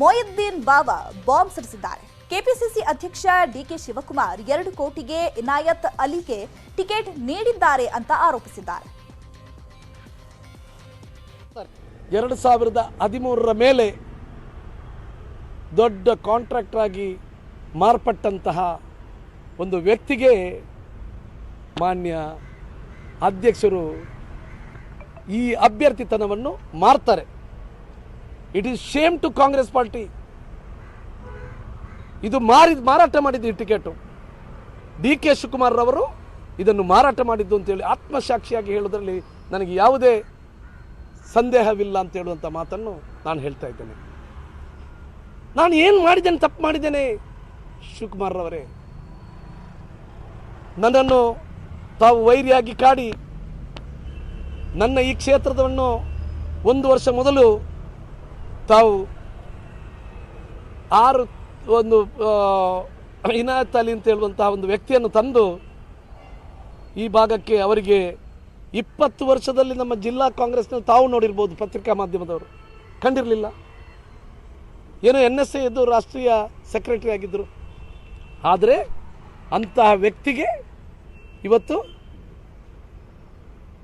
ಮೊಯಿದ್ದೀನ್ ಬಾವಾ ಬಾಂಬ್ ಸಿಡಿಸಿದ್ದಾರೆ. ಕೆಪಿಸಿಸಿ ಅಧ್ಯಕ್ಷ ಡಿಕೆ ಶಿವಕುಮಾರ್ 2 ಕೋಟಿಗೆ ಇನಾಯತ್ ಅಲಿಗೆ ಟಿಕೆಟ್ ನೀಡಿದ್ದಾರೆ ಅಂತ ಆರೋಪಿಸಿದ್ದಾರೆ. 2013ರ ಮೇಲೆ ದೊಡ್ಡ ಕಾಂಟ್ರಾಕ್ಟರ್ ಆಗಿ ಮಾರ್ಪಟ್ಟಂತಹ ಒಂದು ವ್ಯಕ್ತಿಗೆ ಮಾನ್ಯ ಅಧ್ಯಕ್ಷರು ಈ ಅಭ್ಯರ್ಥಿತನವನ್ನು ಮಾರ್ತಾರೆ. It is shame to Congress party. ಇದು ಮಾರಾಟ ಮಾಡಿದ್ದು ಈ ಟಿಕೆಟು ಡಿಕೆ ಶಿವಕುಮಾರ್ ರವರು ಇದನ್ನು ಮಾರಾಟ ಮಾಡಿದ್ದು ಅಂತೇಳಿ ಆತ್ಮಸಾಕ್ಷಿಯಾಗಿ ಹೇಳೋದ್ರಲ್ಲಿ ನನಗೆ ಯಾವುದೇ ಸಂದೇಹವಿಲ್ಲ ಅಂತ ಹೇಳುವಂಥ ಮಾತನ್ನು ನಾನು ಹೇಳ್ತಾ ಇದ್ದೇನೆ. ನಾನು ಏನು ಮಾಡಿದ್ದೇನೆ, ತಪ್ಪು ಮಾಡಿದ್ದೇನೆ? ಶಿವಕುಮಾರ್ ರವರೇ, ನನ್ನನ್ನು ತಾವು ವೈರಿಯಾಗಿ ಕಾಡಿ ನನ್ನ ಈ ಕ್ಷೇತ್ರವನ್ನು 1 ವರ್ಷ ಮೊದಲು ತಾವು ಇನಾಯತ್ ಅಲಿ ಅಂತ ಹೇಳುವಂತಹ ಒಂದು ವ್ಯಕ್ತಿಯನ್ನು ತಂದು ಈ ಭಾಗಕ್ಕೆ ಅವರಿಗೆ 20 ವರ್ಷದಲ್ಲಿ ನಮ್ಮ ಜಿಲ್ಲಾ ಕಾಂಗ್ರೆಸ್ನಲ್ಲಿ ತಾವು ನೋಡಿರ್ಬೋದು, ಪತ್ರಿಕಾ ಮಾಧ್ಯಮದವರು ಕಂಡಿರಲಿಲ್ಲ. ಏನೋ NSA ಇದ್ದು ರಾಷ್ಟ್ರೀಯ ಸೆಕ್ರೆಟರಿ ಆಗಿದ್ದರು. ಆದರೆ ಅಂತಹ ವ್ಯಕ್ತಿಗೆ ಇವತ್ತು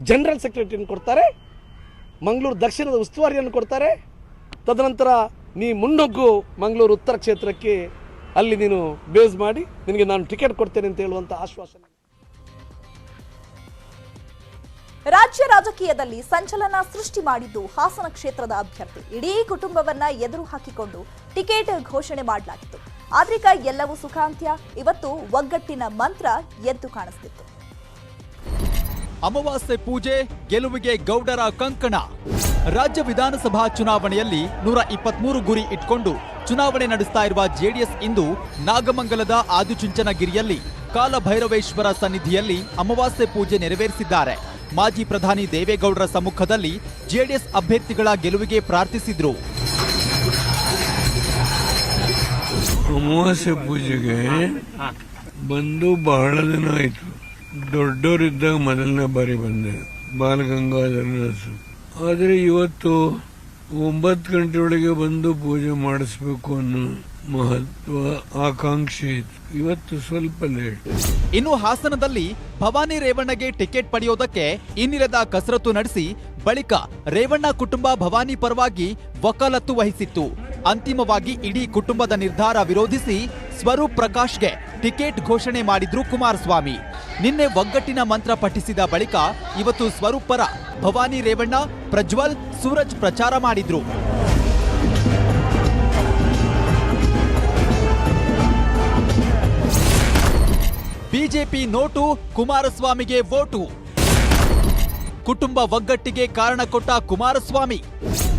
ಜನರಲ್ ಸೆಕ್ರೆಟರಿಯನ್ನು ಕೊಡ್ತಾರೆ, ಮಂಗಳೂರು ದಕ್ಷಿಣದ ಉಸ್ತುವಾರಿಯನ್ನು ಕೊಡ್ತಾರೆ. ತದನಂತರ ನೀ ಮುನ್ನುಗ್ಗು ಮಂಗಳೂರು ಉತ್ತರ ಕ್ಷೇತ್ರಕ್ಕೆ, ಅಲ್ಲಿ ನೀನು ಬೇಸ್ ಮಾಡಿ ನಿನಗೆ ನಾನು ಟಿಕೆಟ್ ಕೊಡ್ತೇನೆ ಅಂತ ಹೇಳುವಂಥ ಆಶ್ವಾಸನೆ. ರಾಜ್ಯ ರಾಜಕೀಯದಲ್ಲಿ ಸಂಚಲನ ಸೃಷ್ಟಿ ಮಾಡಿದ್ದು ಹಾಸನ ಕ್ಷೇತ್ರದ ಅಭ್ಯರ್ಥಿ. ಇಡೀ ಕುಟುಂಬವನ್ನ ಎದುರು ಹಾಕಿಕೊಂಡು ಟಿಕೆಟ್ ಘೋಷಣೆ ಮಾಡಲಾಗಿತ್ತು. ಆದ್ರೀಗ ಎಲ್ಲವೂ ಸುಖಾಂತ್ಯ. ಇವತ್ತು ಒಗ್ಗಟ್ಟಿನ ಮಂತ್ರ ಎದ್ದು ಕಾಣಿಸ್ತಿತ್ತು. ಅಮಾವಾಸ್ಯೆ ಪೂಜೆ, ಗೆಲುವಿಗೆ ಗೌಡರ ಕಂಕಣ. ರಾಜ್ಯ ವಿಧಾನಸಭಾ ಚುನಾವಣೆಯಲ್ಲಿ 123 ಗುರಿ ಇಟ್ಕೊಂಡು ಚುನಾವಣೆ ನಡೆಸ್ತಾ ಇರುವ ಜೆಡಿಎಸ್ ಇಂದು ನಾಗಮಂಗಲದ ಆದಿಚುಂಚನಗಿರಿಯಲ್ಲಿ ಕಾಲಭೈರವೇಶ್ವರ ಸನ್ನಿಧಿಯಲ್ಲಿ ಅಮಾವಾಸ್ಯೆ ಪೂಜೆ ನೆರವೇರಿಸಿದ್ದಾರೆ. ಮಾಜಿ ಪ್ರಧಾನಿ ದೇವೇಗೌಡರ ಸಮ್ಮುಖದಲ್ಲಿ ಜೆಡಿಎಸ್ ಅಭ್ಯರ್ಥಿಗಳ ಗೆಲುವಿಗೆ ಪ್ರಾರ್ಥಿಸಿದ್ರು. ಅಮಾವಾಸ್ಯೆ ಪೂಜೆಗೆ ಬಂದು ಬಹಳ ದಿನ ಆಯ್ತು. ದೊಡ್ಡವರಿದ್ದಾಗ ಮೊದಲನೇ ಬಾರಿ ಬಂದೆ ಬಾಲಗಂಗಾಧರನಾಥ್. ಆದರೆ ಇವತ್ತು 9 ಗಂಟೆಯೊಳಗೆ ಬಂದು ಪೂಜೆ ಮಾಡಿಸ್ಬೇಕು ಅನ್ನೋ ಮಹತ್ವ ಆಕಾಂಕ್ಷೆ ಇತ್ತು. ಇವತ್ತು ಸ್ವಲ್ಪ ಲೇಟ್. ಇನ್ನು ಹಾಸನದಲ್ಲಿ ಭವಾನಿ ರೇವಣ್ಣಗೆ ಟಿಕೆಟ್ ಪಡೆಯೋದಕ್ಕೆ ಇನ್ನಿರದ ಕಸರತ್ತು ನಡೆಸಿ ಬಳಿಕ ರೇವಣ್ಣ ಕುಟುಂಬ ಭವಾನಿ ಪರವಾಗಿ ವಕಾಲತ್ತು ವಹಿಸಿತ್ತು. ಅಂತಿಮವಾಗಿ ಇಡೀ ಕುಟುಂಬದ ನಿರ್ಧಾರ ವಿರೋಧಿಸಿ ಸ್ವರೂಪ್ ಪ್ರಕಾಶ್ಗೆ ಟಿಕೆಟ್ ಘೋಷಣೆ ಮಾಡಿದ್ರು ಕುಮಾರಸ್ವಾಮಿ. ನಿನ್ನೆ ಒಗ್ಗಟ್ಟಿನ ಮಂತ್ರ ಪಠಿಸಿದ ಬಳಿಕ ಇವತ್ತು ಸ್ವರೂಪ್ ಪರ ಭವಾನಿ ರೇವಣ್ಣ, ಪ್ರಜ್ವಲ್, ಸೂರಜ್ ಪ್ರಚಾರ ಮಾಡಿದ್ರು. ಬಿಜೆಪಿ ನೋಟು, ಕುಮಾರಸ್ವಾಮಿಗೆ ವೋಟು. ಕುಟುಂಬ ಒಗ್ಗಟ್ಟಿಗೆ ಕಾರಣ ಕೊಟ್ಟ ಕುಮಾರಸ್ವಾಮಿ.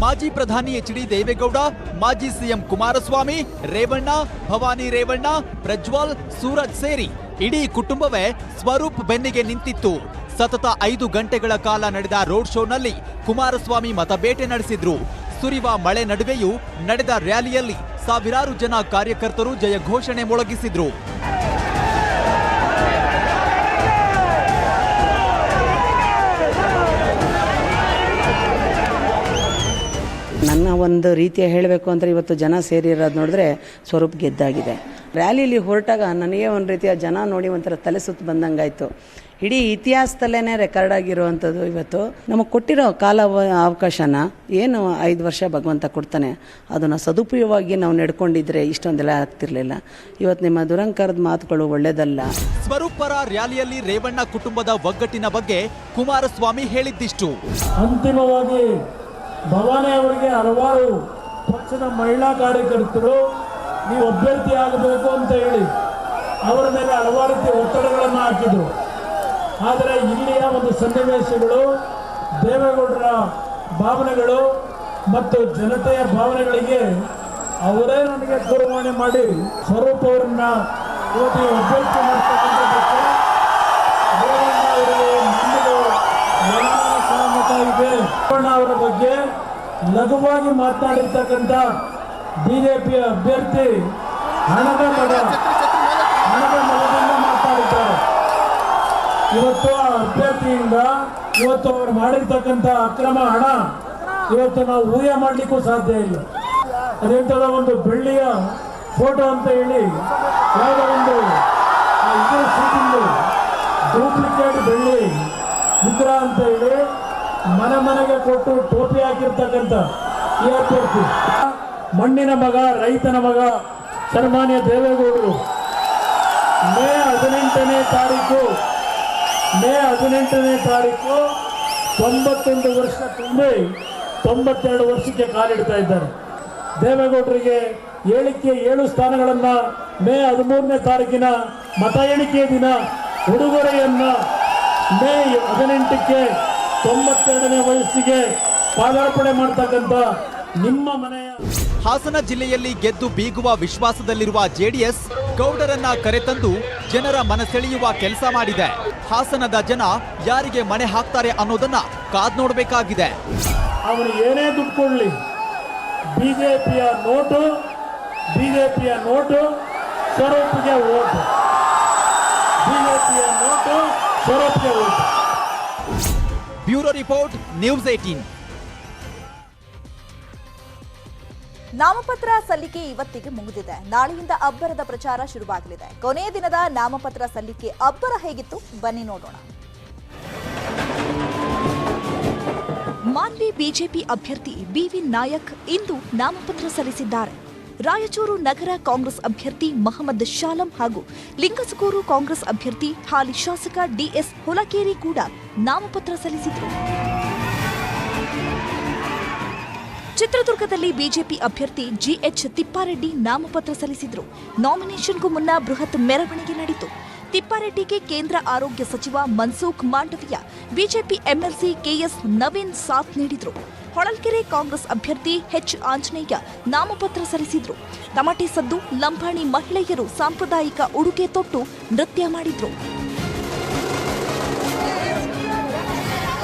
ಮಾಜಿ ಪ್ರಧಾನಿ ಎಚ್.ಡಿ. ದೇವೇಗೌಡ, ಮಾಜಿ ಸಿಎಂ ಕುಮಾರಸ್ವಾಮಿ, ರೇವಣ್ಣ, ಭವಾನಿ ರೇವಣ್ಣ, ಪ್ರಜ್ವಲ್, ಸೂರಜ್ ಸೇರಿ ಇಡೀ ಕುಟುಂಬವೇ ಸ್ವರೂಪ್ ಬೆನ್ನಿಗೆ ನಿಂತಿತ್ತು. ಸತತ 5 ಗಂಟೆಗಳ ಕಾಲ ನಡೆದ ರೋಡ್ ಶೋನಲ್ಲಿ ಕುಮಾರಸ್ವಾಮಿ ಮತಬೇಟೆ ನಡೆಸಿದ್ರು. ಸುರಿವ ಮಳೆ ನಡುವೆಯೂ ನಡೆದ ರ್ಯಾಲಿಯಲ್ಲಿ ಸಾವಿರಾರು ಜನ ಕಾರ್ಯಕರ್ತರು ಜಯ ಘೋಷಣೆ ಮೊಳಗಿಸಿದ್ರು. ನನ್ನ ಒಂದು ರೀತಿಯ ಹೇಳಬೇಕು ಅಂದರೆ ಇವತ್ತು ಜನ ಸೇರಿರೋದು ನೋಡಿದ್ರೆ ಸ್ವರೂಪ್ ಗೆದ್ದಾಗಿದೆ. ರ್ಯಾಲಿಲಿ ಹೊರಟಾಗ ನನಗೆ ಒಂದು ರೀತಿಯ ಜನ ನೋಡಿ ಒಂಥರ ತಲೆ ಸುತ್ತು ಬಂದಂಗಾಯಿತು. ಇಡೀ ಇತಿಹಾಸದಲ್ಲೇ ರೆಕಾರ್ಡ್ ಆಗಿರುವಂಥದ್ದು. ಇವತ್ತು ನಮಗೆ ಕೊಟ್ಟಿರೋ ಅವಕಾಶನ ಏನು 5 ವರ್ಷ ಭಗವಂತ ಕೊಡ್ತಾನೆ, ಅದನ್ನು ಸದುಪಯೋಗವಾಗಿ ನಾವು ನಡ್ಕೊಂಡಿದ್ರೆ ಇಷ್ಟೊಂದೆಲ್ಲ ಆಗ್ತಿರ್ಲಿಲ್ಲ. ಇವತ್ತು ನಿಮ್ಮ ದುರಂಕಾರದ ಮಾತುಗಳು ಒಳ್ಳೆಯದಲ್ಲ. ಸ್ವರೂಪ್ ಪರ ರ್ಯಾಲಿಯಲ್ಲಿ ರೇವಣ್ಣ ಕುಟುಂಬದ ಒಗ್ಗಟ್ಟಿನ ಬಗ್ಗೆ ಕುಮಾರಸ್ವಾಮಿ ಹೇಳಿದ್ದಿಷ್ಟು. ಅಂತಿಮವಾಗಿ ಭವಾನಿ ಅವರಿಗೆ ಹಲವಾರು ಪಕ್ಷದ ಮಹಿಳಾ ಕಾರ್ಯಕರ್ತರು ನೀವು ಅಭ್ಯರ್ಥಿ ಆಗಬೇಕು ಅಂತ ಹೇಳಿ ಅವರ ಮೇಲೆ ಹಲವಾರು ರೀತಿಯ ಒತ್ತಡಗಳನ್ನು ಹಾಕಿದ್ರು. ಆದರೆ ಇಲ್ಲಿಯ ಒಂದು ಸನ್ನಿವೇಶಗಳು, ದೇವೇಗೌಡರ ಭಾವನೆಗಳು ಮತ್ತು ಜನತೆಯ ಭಾವನೆಗಳಿಗೆ ಅವರೇ ನನಗೆ ದೂರವಾಣಿ ಮಾಡಿ ಸ್ವರೂಪ್ ಅವರನ್ನ ಇವತ್ತು ಅಭ್ಯರ್ಥಿ ಮಾಡ್ತಕ್ಕಂಥದ್ದಕ್ಕೆ ಸಹಮತ ಇದೆ. ಅವರ ಬಗ್ಗೆ ಲಘುವಾಗಿ ಮಾತನಾಡಿರ್ತಕ್ಕಂಥ ಬಿಜೆಪಿಯ ಅಭ್ಯರ್ಥಿ ಹಣದ ಮಗದಿಂದ ಮಾತಾಡಿದ್ದಾರೆ. ಇವತ್ತು ಆ ಅಭ್ಯರ್ಥಿಯಿಂದ ಇವತ್ತು ಅವರು ಮಾಡಿರ್ತಕ್ಕಂಥ ಅಕ್ರಮ ಹಣ ಇವತ್ತು ನಾವು ಊಹೆ ಮಾಡಲಿಕ್ಕೂ ಸಾಧ್ಯ ಇಲ್ಲ. ಅದೆಂಥದ ಒಂದು ಬೆಳ್ಳಿಯ ಫೋಟೋ ಅಂತ ಹೇಳಿ ಯಾವುದೋ ಒಂದು ಇದರ ಶೂಟಿಂಗ್ ಡೂಪ್ಲಿಕೇಟ್ ಬೆಳ್ಳಿ ವಿಗ್ರಹ ಅಂತ ಹೇಳಿ ಮನೆಗೆ ಕೊಟ್ಟು ಟೋಪಿ ಹಾಕಿರ್ತಕ್ಕಂಥ ಈ ಅಭ್ಯರ್ಥಿ ಮಣ್ಣಿನ ಮಗ, ರೈತನ ಮಗ ಸನ್ಮಾನ್ಯ ದೇವೇಗೌಡರು ಮೇ 18ನೇ ತಾರೀಕು 91 ವರ್ಷ ತುಂಬಿ 92 ವರ್ಷಕ್ಕೆ ಕಾಲಿಡ್ತಾ ಇದ್ದಾರೆ. ದೇವೇಗೌಡರಿಗೆ 7 ಸ್ಥಾನಗಳನ್ನು ಮೇ 13ನೇ ತಾರೀಕಿನ ಮತ ಎಣಿಕೆ ದಿನ ಉಡುಗೊರೆಯನ್ನ ಮೇ 18ಕ್ಕೆ 92ನೇ ವಯಸ್ಸಿಗೆ ಪಾದಾರ್ಪಣೆ ಮಾಡ್ತಕ್ಕಂಥ ನಿಮ್ಮ ಮನೆಯ ಹಾಸನ ಜಿಲ್ಲೆಯಲ್ಲಿ ಗೆದ್ದು ಬೀಗುವ ವಿಶ್ವಾಸದಲ್ಲಿರುವ ಜೆಡಿಎಸ್ ಗೌಡರನ್ನ ಕರೆತಂದು ಜನರ ಮನಸೆಳೆಯುವ ಕೆಲಸ ಮಾಡಿದೆ. ಹಾಸನದ ಜನ ಯಾರಿಗೆ ಮಣೆ ಹಾಕ್ತಾರೆ ಅನ್ನೋದನ್ನ ಕಾದ್ ನೋಡಬೇಕಾಗಿದೆ. ಅವನು ಏನೇ ದುಡ್ಡು ಕೊಡ್ಲಿ, ಬಿಜೆಪಿಯ ನೋಟು ಸ್ವರೂಪ್ಗೆ ಓಟು, ಬಿಜೆಪಿಯ ನೋಟು ಸ್ವರೂಪ್ಗೆ ಓಟು. Bureau report, news 18. ನಾಮಪತ್ರ ಸಲ್ಲಿಕೆ ಇವತ್ತಿಗೆ ಮುಗಿದಿದೆ. ನಾಳೆಯಿಂದ ಅಬ್ಬರದ ಪ್ರಚಾರ ಶುರುವಾಗಲಿದೆ. ಕೊನೆಯ ದಿನದ ನಾಮಪತ್ರ ಸಲ್ಲಿಕೆ ಅಬ್ಬರ ಹೇಗಿತ್ತು ಬನ್ನಿ ನೋಡೋಣ. ಮಾನ್ವಿ ಬಿಜೆಪಿ ಅಭ್ಯರ್ಥಿ ಬಿವಿ ನಾಯಕ್ ಇಂದು ನಾಮಪತ್ರ ಸಲ್ಲಿಸಿದ್ದಾರೆ. ರಾಯಚೂರು ನಗರ ಕಾಂಗ್ರೆಸ್ ಅಭ್ಯರ್ಥಿ ಮಹಮ್ಮದ್ ಶಾಲಂ ಹಾಗೂ ಲಿಂಗಸಗೂರು ಕಾಂಗ್ರೆಸ್ ಅಭ್ಯರ್ಥಿ ಹಾಲಿ ಶಾಸಕ ಡಿಎಸ್ ಹುಲಕೇರಿ ಕೂಡ ನಾಮಪತ್ರ ಸಲ್ಲಿಸಿದರು. ಚಿತ್ರದುರ್ಗದಲ್ಲಿ ಬಿಜೆಪಿ ಅಭ್ಯರ್ಥಿ ಜಿಎಚ್ ತಿಪ್ಪಾರೆಡ್ಡಿ ನಾಮಪತ್ರ ಸಲ್ಲಿಸಿದರು. ನಾಮಿನೇಷನ್ಗೂ ಮುನ್ನ ಬೃಹತ್ ಮೆರವಣಿಗೆ ನಡೆಯಿತು. ತಿಪ್ಪಾರೆಡ್ಡಿಗೆ ಕೇಂದ್ರ ಆರೋಗ್ಯ ಸಚಿವ Mansukh Mandaviya, BJP MLC K S ಸಾಥ್ ನೀಡಿದರು. ಹೊಳಲ್ಕೆರೆ ಕಾಂಗ್ರೆಸ್ ಅಭ್ಯರ್ಥಿ ಎಚ್ ಆಂಜನೇಯ ನಾಮಪತ್ರ ಸಲ್ಲಿಸಿದರು. ತಮಟೆ ಸದ್ದು, ಲಂಬಾಣಿ ಮಹಿಳೆಯರು ಸಾಂಪ್ರದಾಯಿಕ ಉಡುಗೆ ತೊಟ್ಟು ನೃತ್ಯ ಮಾಡಿದ್ರು.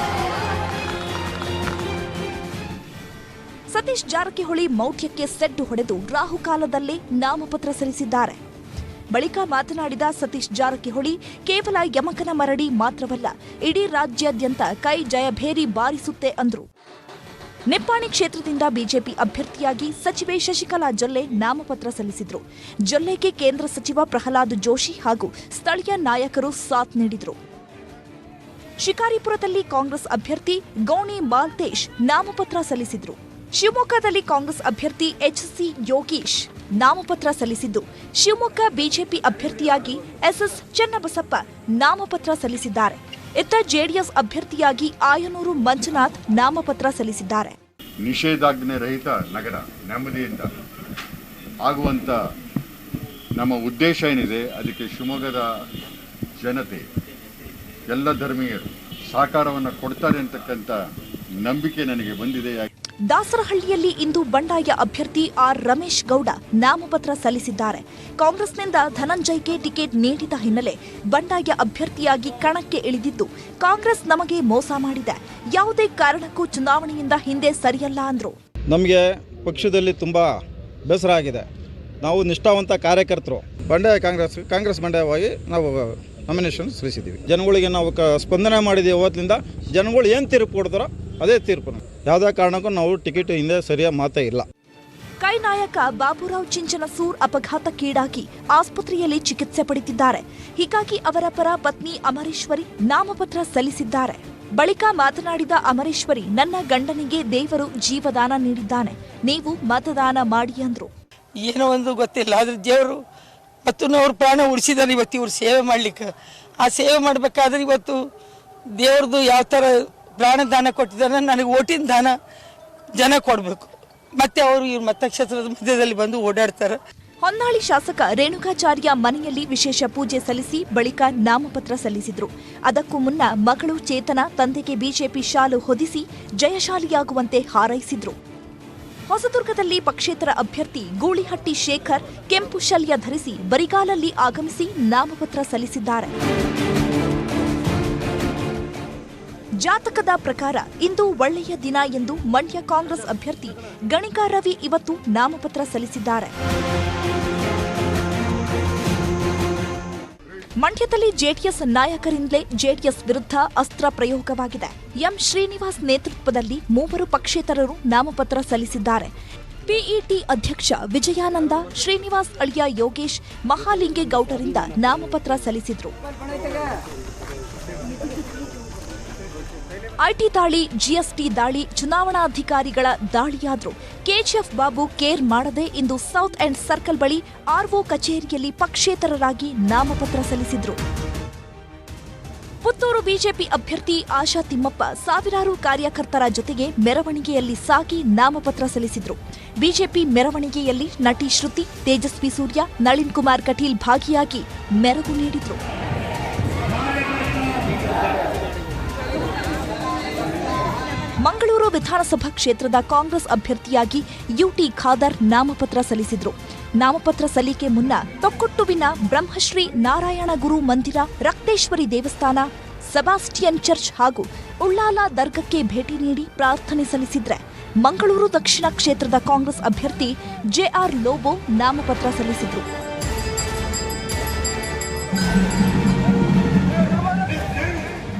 ಸತೀಶ್ ಜಾರಕಿಹೊಳಿ ಮೌಢ್ಯಕ್ಕೆ ಸೆಡ್ಡು ಹೊಡೆದು ರಾಹುಕಾಲದಲ್ಲೇ ನಾಮಪತ್ರ ಸಲ್ಲಿಸಿದ್ದಾರೆ. ಬಳಿಕ ಮಾತನಾಡಿದ ಸತೀಶ್ ಜಾರಕಿಹೊಳಿ ಕೇವಲ ಯಮಕನ ಮರಡಿ ಮಾತ್ರವಲ್ಲ, ಇಡೀ ರಾಜ್ಯಾದ್ಯಂತ ಕೈ ಜಯಭೇರಿ ಬಾರಿಸುತ್ತೆ ಅಂದ್ರು. ನಿಪ್ಪಾಣಿ ಕ್ಷೇತ್ರದಿಂದ ಬಿಜೆಪಿ ಅಭ್ಯರ್ಥಿಯಾಗಿ ಸಚಿವೆ ಶಶಿಕಲಾ ಜೊಲ್ಲೆ ನಾಮಪತ್ರ ಸಲ್ಲಿಸಿದ್ರು. ಜೊಲ್ಲೆಗೆ ಕೇಂದ್ರ ಸಚಿವ ಪ್ರಹ್ಲಾದ್ ಜೋಶಿ ಹಾಗೂ ಸ್ಥಳೀಯ ನಾಯಕರು ಸಾಥ್ ನೀಡಿದ್ರು. ಶಿಕಾರಿಪುರದಲ್ಲಿ ಕಾಂಗ್ರೆಸ್ ಅಭ್ಯರ್ಥಿ ಗೌಣಿ ಮಾಲ್ತೇಶ್ ನಾಮಪತ್ರ ಸಲ್ಲಿಸಿದ್ರು. ಶಿವಮೊಗ್ಗದಲ್ಲಿ ಕಾಂಗ್ರೆಸ್ ಅಭ್ಯರ್ಥಿ ಎಚ್ಸಿ ಯೋಗೀಶ್ ನಾಮಪತ್ರ ಸಲ್ಲಿಸಿದ್ದು, ಶಿವಮೊಗ್ಗ ಬಿಜೆಪಿ ಅಭ್ಯರ್ಥಿಯಾಗಿ ಎಸ್ಎಸ್ ಚನ್ನಬಸಪ್ಪ ನಾಮಪತ್ರ ಸಲ್ಲಿಸಿದ್ದಾರೆ. ಇತ್ತ ಜೆಡಿಎಸ್ ಅಭ್ಯರ್ಥಿಯಾಗಿ ಆಯನೂರು ಮಂಜುನಾಥ್ ನಾಮಪತ್ರ ಸಲ್ಲಿಸಿದ್ದಾರೆ. ನಿಷೇಧಾಜ್ಞೆ ರಹಿತ ನಗರ ನೆಮ್ಮದಿಯಿಂದ ಆಗುವಂತ ನಮ್ಮ ಉದ್ದೇಶ ಏನಿದೆ, ಅದಕ್ಕೆ ಶಿವಮೊಗ್ಗದ ಜನತೆ ಎಲ್ಲ ಧರ್ಮೀಯರು ಸಹಕಾರವನ್ನು ಕೊಡ್ತಾರೆ ಅಂತಕ್ಕಂಥ ನಂಬಿಕೆ ನನಗೆ ಬಂದಿದೆ. ದಾಸರಹಳ್ಳಿಯಲ್ಲಿ ಇಂದು ಬಂಡಾಯ ಅಭ್ಯರ್ಥಿ ಆರ್ ರಮೇಶ್ ಗೌಡ ನಾಮಪತ್ರ ಸಲ್ಲಿಸಿದ್ದಾರೆ. ಕಾಂಗ್ರೆಸ್ನಿಂದ ಧನಂಜಯ್ಗೆ ಟಿಕೆಟ್ ನೀಡಿದ ಹಿನ್ನೆಲೆ ಬಂಡಾಯ ಅಭ್ಯರ್ಥಿಯಾಗಿ ಕಣಕ್ಕೆ ಇಳಿದಿದ್ದು, ಕಾಂಗ್ರೆಸ್ ನಮಗೆ ಮೋಸ ಮಾಡಿದೆ, ಯಾವುದೇ ಕಾರಣಕ್ಕೂ ಚುನಾವಣೆಯಿಂದ ಹಿಂದೆ ಸರಿಯಲ್ಲ ಅಂದ್ರು. ನಮಗೆ ಪಕ್ಷದಲ್ಲಿ ತುಂಬ ಬೇಸರ ಆಗಿದೆ. ನಾವು ನಿಷ್ಠಾವಂತ ಕಾರ್ಯಕರ್ತರು, ಬಂಡಾಯ ಕಾಂಗ್ರೆಸ್ ಬಂಡಾಯವಾಗಿ ನಾವು ನಾಮಿನೇಷನ್ ಸಲ್ಲಿಸಿದ್ದೀವಿ. ಜನಗಳಿಗೆ ನಾವು ಸ್ಪಂದನೆ ಮಾಡಿದ್ದೀವಿ. ಅವತ್ತಿನಿಂದ ಜನಗಳು ಏನು ತೀರ್ಪು ಕೊಡ್ತಾರೋ ಅದೇ ತೀರ್ಪು. ಯಾವುದೇ ಕಾರಣಕ್ಕೂ ನಾವು ಟಿಕೆಟ್ ಹಿಂದೆ ಸರಿಯಾದ ಮಾತೇ ಇಲ್ಲ. ಕೈ ನಾಯಕ ಬಾಬುರಾವ್ ಚಿಂಚನಸೂರ್ ಅಪಘಾತಕ್ಕೀಡಾಗಿ ಆಸ್ಪತ್ರೆಯಲ್ಲಿ ಚಿಕಿತ್ಸೆ ಪಡೆದಿದ್ದಾರೆ. ಹೀಗಾಗಿ ಅವರ ಪರ ಪತ್ನಿ ಅಮರೇಶ್ವರಿ ನಾಮಪತ್ರ ಸಲ್ಲಿಸಿದ್ದಾರೆ. ಬಳಿಕ ಮಾತನಾಡಿದ ಅಮರೇಶ್ವರಿ, ನನ್ನ ಗಂಡನಿಗೆ ದೇವರು ಜೀವದಾನ ನೀಡಿದ್ದಾನೆ, ನೀವು ಮತದಾನ ಮಾಡಿ ಅಂದ್ರು. ಏನೋ ಒಂದು ಗೊತ್ತಿಲ್ಲ, ಆದ್ರೆ ದೇವರು ಮತ್ತು ಅವ್ರ ಪ್ರಾಣ ಉಳಿಸಿದಾರೆ. ಇವತ್ತು ಇವ್ರು ಸೇವೆ ಮಾಡ್ಲಿಕ್ಕೆ, ಆ ಸೇವೆ ಮಾಡಬೇಕಾದ್ರೆ ಇವತ್ತು ದೇವ್ರದ್ದು ಯಾವ ಥರ ಪ್ರಾಣದಾನ ಕೊಟ್ಟಿದ್ದಾರೆ, ನನಗೆ ಓಟಿನ ದಾನ ಜನ ಕೊಡಬೇಕು. ಮತ್ತೆ ಅವರು ಇವ್ರ ಮತಕ್ಷೇತ್ರದ ಮಧ್ಯದಲ್ಲಿ ಬಂದು ಓಡಾಡ್ತಾರೆ. ಹೊನ್ನಾಳಿ ಶಾಸಕ ರೇಣುಕಾಚಾರ್ಯ ಮನೆಯಲ್ಲಿ ವಿಶೇಷ ಪೂಜೆ ಸಲ್ಲಿಸಿ ಬಳಿಕ ನಾಮಪತ್ರ ಸಲ್ಲಿಸಿದ್ರು. ಅದಕ್ಕೂ ಮುನ್ನ ಮಗಳು ಚೇತನ ತಂದೆಗೆ ಬಿಜೆಪಿ ಶಾಲು ಹೊದಿಸಿ ಜಯಶಾಲಿಯಾಗುವಂತೆ ಹಾರೈಸಿದ್ರು. ಹೊಸದುರ್ಗದಲ್ಲಿ ಪಕ್ಷೇತರ ಅಭ್ಯರ್ಥಿ ಗೂಳಿಹಟ್ಟಿ ಶೇಖರ್ ಕೆಂಪು ಶಲ್ಯ ಧರಿಸಿ ಬರಿಗಾಲಲ್ಲಿ ಆಗಮಿಸಿ ನಾಮಪತ್ರ ಸಲ್ಲಿಸಿದ್ದಾರೆ. ಜಾತಕದ ಪ್ರಕಾರ ಇಂದು ಒಳ್ಳೆಯ ದಿನ ಎಂದು ಮಂಡ್ಯ ಕಾಂಗ್ರೆಸ್ ಅಭ್ಯರ್ಥಿ ಗಣಿಕಾ ರವಿ ಇವತ್ತು ನಾಮಪತ್ರ ಸಲ್ಲಿಸಿದ್ದಾರೆ. ಮಂಡ್ಯದಲ್ಲಿ ಜೆಡಿಎಸ್ ನಾಯಕರಿಂದಲೇ ಜೆಡಿಎಸ್ ವಿರುದ್ಧ ಅಸ್ತ್ರ ಪ್ರಯೋಗವಾಗಿದೆ. ಎಂ ಶ್ರೀನಿವಾಸ್ ನೇತೃತ್ವದಲ್ಲಿ 3 ಪಕ್ಷೇತರರು ನಾಮಪತ್ರ ಸಲ್ಲಿಸಿದ್ದಾರೆ. ಪಿಇಟಿ ಅಧ್ಯಕ್ಷ ವಿಜಯಾನಂದ, ಶ್ರೀನಿವಾಸ್ ಅಳಿಯ ಯೋಗೇಶ್, ಮಹಾಲಿಂಗೇಗೌಡರಿಂದ ನಾಮಪತ್ರ ಸಲ್ಲಿಸಿದ್ರು. ಐಟಿ ದಾಳಿ, ಜಿಎಸ್ಟಿ ದಾಳಿ, ಚುನಾವಣಾಧಿಕಾರಿಗಳ ದಾಳಿಯಾದ್ರು ಕೆಜಿಎಫ್ ಬಾಬು ಕೇರ್ ಮಾಡದೆ ಇಂದು ಸೌತ್ ಎಂಡ್ ಸರ್ಕಲ್ ಬಳಿ ಆರ್ಒ ಕಚೇರಿಯಲ್ಲಿ ಪಕ್ಷೇತರರಾಗಿ ನಾಮಪತ್ರ ಸಲ್ಲಿಸಿದ್ರು. ಪುತ್ತೂರು ಬಿಜೆಪಿ ಅಭ್ಯರ್ಥಿ ಆಶಾ ತಿಮ್ಮಪ್ಪ ಸಾವಿರಾರು ಕಾರ್ಯಕರ್ತರ ಜೊತೆಗೆ ಮೆರವಣಿಗೆಯಲ್ಲಿ ಸಾಗಿ ನಾಮಪತ್ರ ಸಲ್ಲಿಸಿದ್ರು. ಬಿಜೆಪಿ ಮೆರವಣಿಗೆಯಲ್ಲಿ ನಟಿ ಶ್ರುತಿ, ತೇಜಸ್ವಿ ಸೂರ್ಯ, ನಳಿನ್ ಕುಮಾರ್ ಕಟೀಲ್ ಭಾಗಿಯಾಗಿ ಮೆರಗು ನೀಡಿದ್ರು. ಮಂಗಳೂರು ವಿಧಾನಸಭಾ ಕ್ಷೇತ್ರದ ಕಾಂಗ್ರೆಸ್ ಅಭ್ಯರ್ಥಿಯಾಗಿ ಯುಟಿ ಖಾದರ್ ನಾಮಪತ್ರ ಸಲ್ಲಿಸಿದ್ರು. ನಾಮಪತ್ರ ಸಲ್ಲಿಕೆ ಮುನ್ನ ತೊಕ್ಕೊಟ್ಟುವಿನ ಬ್ರಹ್ಮಶ್ರೀ ನಾರಾಯಣ ಗುರು ಮಂದಿರ, ರಕ್ತೇಶ್ವರಿ ದೇವಸ್ಥಾನ, ಸೆಬಾಸ್ಟಿಯನ್ ಚರ್ಚ್ ಹಾಗೂ ಉಳ್ಳಾಲ ದರ್ಗಕ್ಕೆ ಭೇಟಿ ನೀಡಿ ಪ್ರಾರ್ಥನೆ ಸಲ್ಲಿಸಿದ್ರೆ, ಮಂಗಳೂರು ದಕ್ಷಿಣ ಕ್ಷೇತ್ರದ ಕಾಂಗ್ರೆಸ್ ಅಭ್ಯರ್ಥಿ ಜೆಆರ್ ಲೋಬೋ ನಾಮಪತ್ರ ಸಲ್ಲಿಸಿದ್ರು.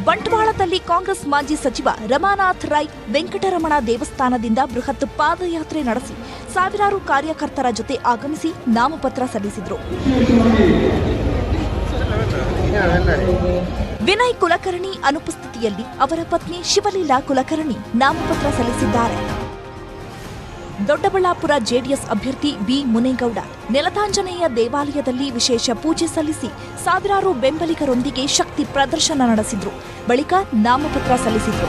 ಬಂಟ್ವಾಳದಲ್ಲಿ ಕಾಂಗ್ರೆಸ್ ಮಾಜಿ ಸಚಿವ ರಮಾನಾಥ್ ರೈ ವೆಂಕಟರಮಣ ದೇವಸ್ಥಾನದಿಂದ ಬೃಹತ್ ಪಾದಯಾತ್ರೆ ನಡೆಸಿ ಸಾವಿರಾರು ಕಾರ್ಯಕರ್ತರ ಜೊತೆ ಆಗಮಿಸಿ ನಾಮಪತ್ರ ಸಲ್ಲಿಸಿದರು. ವಿನಯ್ ಕುಲಕರ್ಣಿ ಅನುಪಸ್ಥಿತಿಯಲ್ಲಿ ಅವರ ಪತ್ನಿ ಶಿವಲೀಲಾ ಕುಲಕರ್ಣಿ ನಾಮಪತ್ರ ಸಲ್ಲಿಸಿದ್ದಾರೆ. ದೊಡ್ಡಬಳ್ಳಾಪುರ ಜೆಡಿಎಸ್ ಅಭ್ಯರ್ಥಿ ಬಿ ಮುನೇಗೌಡ ನೆಲತಾಂಜನೇಯ ದೇವಾಲಯದಲ್ಲಿ ವಿಶೇಷ ಪೂಜೆ ಸಲ್ಲಿಸಿ ಸಾವಿರಾರು ಬೆಂಬಲಿಗರೊಂದಿಗೆ ಶಕ್ತಿ ಪ್ರದರ್ಶನ ನಡೆಸಿದ್ರು. ಬಳಿಕ ನಾಮಪತ್ರ ಸಲ್ಲಿಸಿದ್ರು.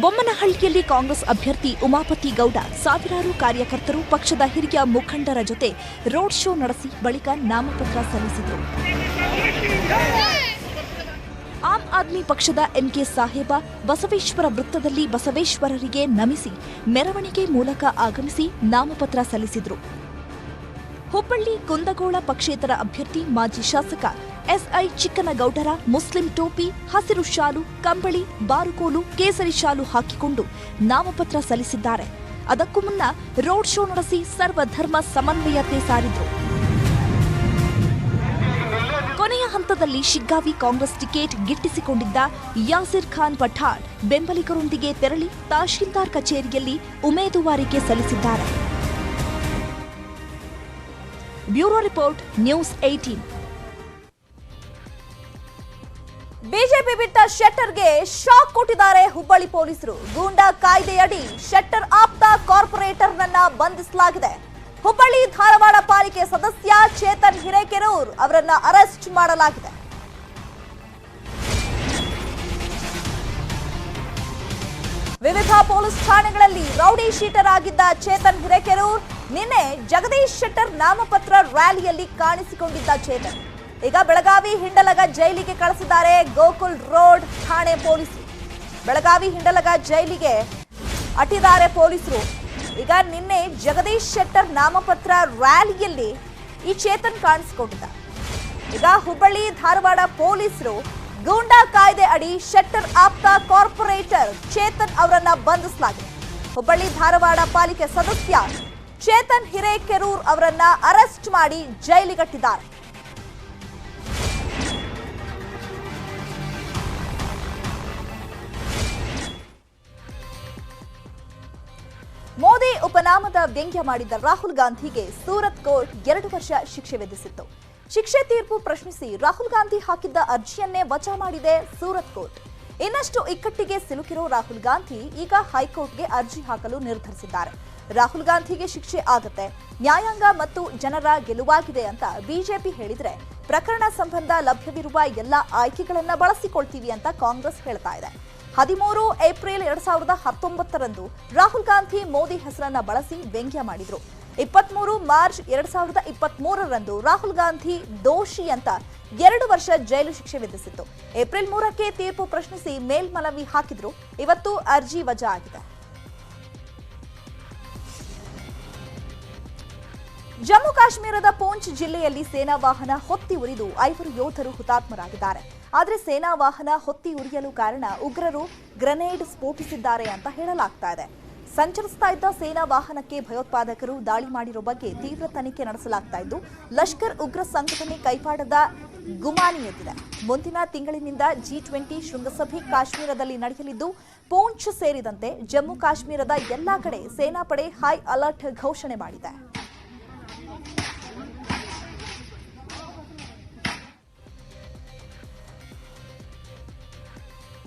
ಬೊಮ್ಮನಹಳ್ಳಿಯಲ್ಲಿ ಕಾಂಗ್ರೆಸ್ ಅಭ್ಯರ್ಥಿ ಉಮಾಪತಿ ಗೌಡ ಸಾವಿರಾರು ಕಾರ್ಯಕರ್ತರು, ಪಕ್ಷದ ಹಿರಿಯ ಮುಖಂಡರ ಜೊತೆ ರೋಡ್ ಶೋ ನಡೆಸಿ ಬಳಿಕ ನಾಮಪತ್ರ ಸಲ್ಲಿಸಿದರು. ಆಮ್ ಆದ್ಮಿ ಪಕ್ಷದ ಎನ್ಕೆ ಸಾಹೇಬ ಬಸವೇಶ್ವರ ವೃತ್ತದಲ್ಲಿ ಬಸವೇಶ್ವರರಿಗೆ ನಮಿಸಿ ಮೆರವಣಿಗೆ ಮೂಲಕ ಆಗಮಿಸಿ ನಾಮಪತ್ರ ಸಲ್ಲಿಸಿದರು. ಹುಬ್ಬಳ್ಳಿ ಕುಂದಗೋಳ ಪಕ್ಷೇತರ ಅಭ್ಯರ್ಥಿ ಮಾಜಿ ಶಾಸಕ ಎಸ್ಐ ಚಿಕ್ಕನಗೌಡರ ಮುಸ್ಲಿಂ ಟೋಪಿ, ಹಸಿರು ಶಾಲು, ಕಂಬಳಿ, ಬಾರುಕೋಲು, ಕೇಸರಿ ಶಾಲು ಹಾಕಿಕೊಂಡು ನಾಮಪತ್ರ ಸಲ್ಲಿಸಿದ್ದಾರೆ. ಅದಕ್ಕೂ ಮುನ್ನ ರೋಡ್ ಶೋ ನಡೆಸಿ ಸರ್ವಧರ್ಮ ಸಮನ್ವಯತೆ ಸಾರಿದ್ರು. ಕೊನೆಯ ಹಂತದಲ್ಲಿ ಶಿಗ್ಗಾವಿ ಕಾಂಗ್ರೆಸ್ ಟಿಕೆಟ್ ಗಿಟ್ಟಿಸಿಕೊಂಡಿದ್ದ ಯಾಸಿರ್ ಖಾನ್ ಪಠಾಣ್ ಬೆಂಬಲಿಗರೊಂದಿಗೆ ತೆರಳಿ ತಹಶೀಲ್ದಾರ್ ಕಚೇರಿಯಲ್ಲಿ ಉಮೇದುವಾರಿಕೆ ಸಲ್ಲಿಸಿದ್ದಾರೆ. Bureau report, news 18. ಬಿಜೆಪಿ ಬಿಟ್ಟ ಶೆಟ್ಟರ್ಗೆ ಶಾಕ್ ಕೊಟ್ಟಿದ್ದಾರೆ ಹುಬ್ಬಳ್ಳಿ ಪೊಲೀಸರು. ಗೂಂಡಾ ಕಾಯ್ದೆಯಡಿ ಶೆಟ್ಟರ್ ಆಪ್ತ ಕಾರ್ಪೊರೇಟರ್ನನ್ನ ಬಂಧಿಸಲಾಗಿದೆ. ಹುಬ್ಬಳ್ಳಿ ಧಾರವಾಡ ಪಾಲಿಕೆ ಸದಸ್ಯ ಚೇತನ್ ಹಿರೇಕೆರೂರ್ ಅವರನ್ನ ಅರೆಸ್ಟ್ ಮಾಡಲಾಗಿದೆ. ವಿವಿಧ ಪೊಲೀಸ್ ಠಾಣೆಗಳಲ್ಲಿ ರೌಡಿ ಶೀಟರ್ ಆಗಿದ್ದ ಚೇತನ್ ಹಿರೇಕೆರೂರ್ ನಿನ್ನೆ ಜಗದೀಶ್ ಶೆಟ್ಟರ್ ನಾಮಪತ್ರ ರ್ಯಾಲಿಯಲ್ಲಿ ಕಾಣಿಸಿಕೊಂಡಿದ್ದ ಚೇತನ್ ಈಗ ಬೆಳಗಾವಿ ಹಿಂಡಲಗ ಜೈಲಿಗೆ ಕಳಿಸಿದ್ದಾರೆ ಗೋಕುಲ್ ರೋಡ್ ಠಾಣೆ ಪೊಲೀಸರು. ಬೆಳಗಾವಿ ಹಿಂಡಲಗ ಜೈಲಿಗೆ ಅಟ್ಟಿದ್ದಾರೆ ಪೊಲೀಸರು. ಈಗ ನಿನ್ನೆ ಜಗದೀಶ್ ಶೆಟ್ಟರ್ ನಾಮಪತ್ರ ರ್ಯಾಲಿಯಲ್ಲಿ ಈ ಚೇತನ್ ಕಾಣಿಸಿಕೊಂಡಿದ್ದ. ಈಗ ಹುಬ್ಬಳ್ಳಿ ಧಾರವಾಡ ಪೊಲೀಸರು ಗೂಂಡಾ ಕಾಯ್ದೆ ಅಡಿ ಶೆಟ್ಟರ್ ಆಪ್ತ ಕಾರ್ಪೊರೇಟರ್ ಚೇತನ್ ಅವರನ್ನ ಬಂಧಿಸಲಾಗಿದೆ. ಹುಬ್ಬಳ್ಳಿ ಧಾರವಾಡ ಪಾಲಿಕೆ ಸದಸ್ಯ ಚೇತನ್ ಹಿರೇಕೆರೂರ್ ಅವರನ್ನ ಅರೆಸ್ಟ್ ಮಾಡಿ ಜೈಲಿಗಟ್ಟಿದ್ದಾರೆ. ಮೋದಿ ಉಪನಾಮದ ವ್ಯಂಗ್ಯ ಮಾಡಿದ್ದ ರಾಹುಲ್ ಗಾಂಧಿಗೆ ಸೂರತ್ ಕೋರ್ಟ್ 2 ವರ್ಷ ಶಿಕ್ಷೆ ವಿಧಿಸಿತ್ತು. ಶಿಕ್ಷೆ ತೀರ್ಪು ಪ್ರಶ್ನಿಸಿ ರಾಹುಲ್ ಗಾಂಧಿ ಹಾಕಿದ್ದ ಅರ್ಜಿಯನ್ನೇ ವಜಾ ಮಾಡಿದೆ ಸೂರತ್ ಕೋರ್ಟ್. ಇನ್ನಷ್ಟು ಇಕ್ಕಟ್ಟಿಗೆ ಸಿಲುಕಿರೋ ರಾಹುಲ್ ಗಾಂಧಿ ಈಗ ಹೈಕೋರ್ಟ್ಗೆ ಅರ್ಜಿ ಹಾಕಲು ನಿರ್ಧರಿಸಿದ್ದಾರೆ. ರಾಹುಲ್ ಗಾಂಧಿಗೆ ಶಿಕ್ಷೆ ಆಗುತ್ತೆ, ನ್ಯಾಯಾಂಗ ಮತ್ತು ಜನರ ಗೆಲುವಾಗಿದೆ ಅಂತ ಬಿಜೆಪಿ ಹೇಳಿದ್ರೆ ಪ್ರಕರಣ ಸಂಬಂಧ ಲಭ್ಯವಿರುವ ಎಲ್ಲ ಆಯ್ಕೆಗಳನ್ನ ಬಳಸಿಕೊಳ್ತೀವಿ ಅಂತ ಕಾಂಗ್ರೆಸ್ ಹೇಳ್ತಾ ಇದೆ. 13 ಏಪ್ರಿಲ್ 2019ರಂದು ರಾಹುಲ್ ಗಾಂಧಿ ಮೋದಿ ಹೆಸರನ್ನ ಬಳಸಿ ವ್ಯಂಗ್ಯ ಮಾಡಿದ್ರು. 23 ಮಾರ್ಚ್ 2023ರಂದು ರಾಹುಲ್ ಗಾಂಧಿ ದೋಷಿ ಅಂತ 2 ವರ್ಷ ಜೈಲು ಶಿಕ್ಷೆ ವಿಧಿಸಿತ್ತು. ಏಪ್ರಿಲ್ 3ಕ್ಕೆ ತೀರ್ಪು ಪ್ರಶ್ನಿಸಿ ಮೇಲ್ಮನವಿ ಹಾಕಿದ್ರು. ಇವತ್ತು ಅರ್ಜಿ ವಜಾ ಆಗಿದೆ. ಜಮ್ಮು ಕಾಶ್ಮೀರದ ಪೂಂಚ್ ಜಿಲ್ಲೆಯಲ್ಲಿ ಸೇನಾ ವಾಹನ ಹೊತ್ತಿ ಉರಿದು 5 ಯೋಧರು ಹುತಾತ್ಮರಾಗಿದ್ದಾರೆ. ಆದರೆ ಸೇನಾ ವಾಹನ ಹೊತ್ತಿ ಉರಿಯಲು ಕಾರಣ ಉಗ್ರರು ಗ್ರೆನೇಡ್ ಸ್ಫೋಟಿಸಿದ್ದಾರೆ ಅಂತ ಹೇಳಲಾಗ್ತಾ ಇದೆ. ಸಂಚರಿಸ್ತಾ ಇದ್ದ ಸೇನಾ ವಾಹನಕ್ಕೆ ಭಯೋತ್ಪಾದಕರು ದಾಳಿ ಮಾಡಿರೋ ಬಗ್ಗೆ ತೀವ್ರ ತನಿಖೆ ನಡೆಸಲಾಗ್ತಾ ಇದ್ದು ಲಷ್ಕರ್ ಉಗ್ರ ಸಂಘಟನೆ ಕೈಪಾಡದ ಗುಮಾನಿ ಎದ್ದಿದೆ. ಮುಂದಿನ ತಿಂಗಳಿನಿಂದ G20 ಶೃಂಗಸಭೆ ಕಾಶ್ಮೀರದಲ್ಲಿ ನಡೆಯಲಿದ್ದು ಪೂಂಚ್ ಸೇರಿದಂತೆ ಜಮ್ಮು ಕಾಶ್ಮೀರದ ಎಲ್ಲಾ ಕಡೆ ಸೇನಾಪಡೆ ಹೈ ಅಲರ್ಟ್ ಘೋಷಣೆ ಮಾಡಿದೆ.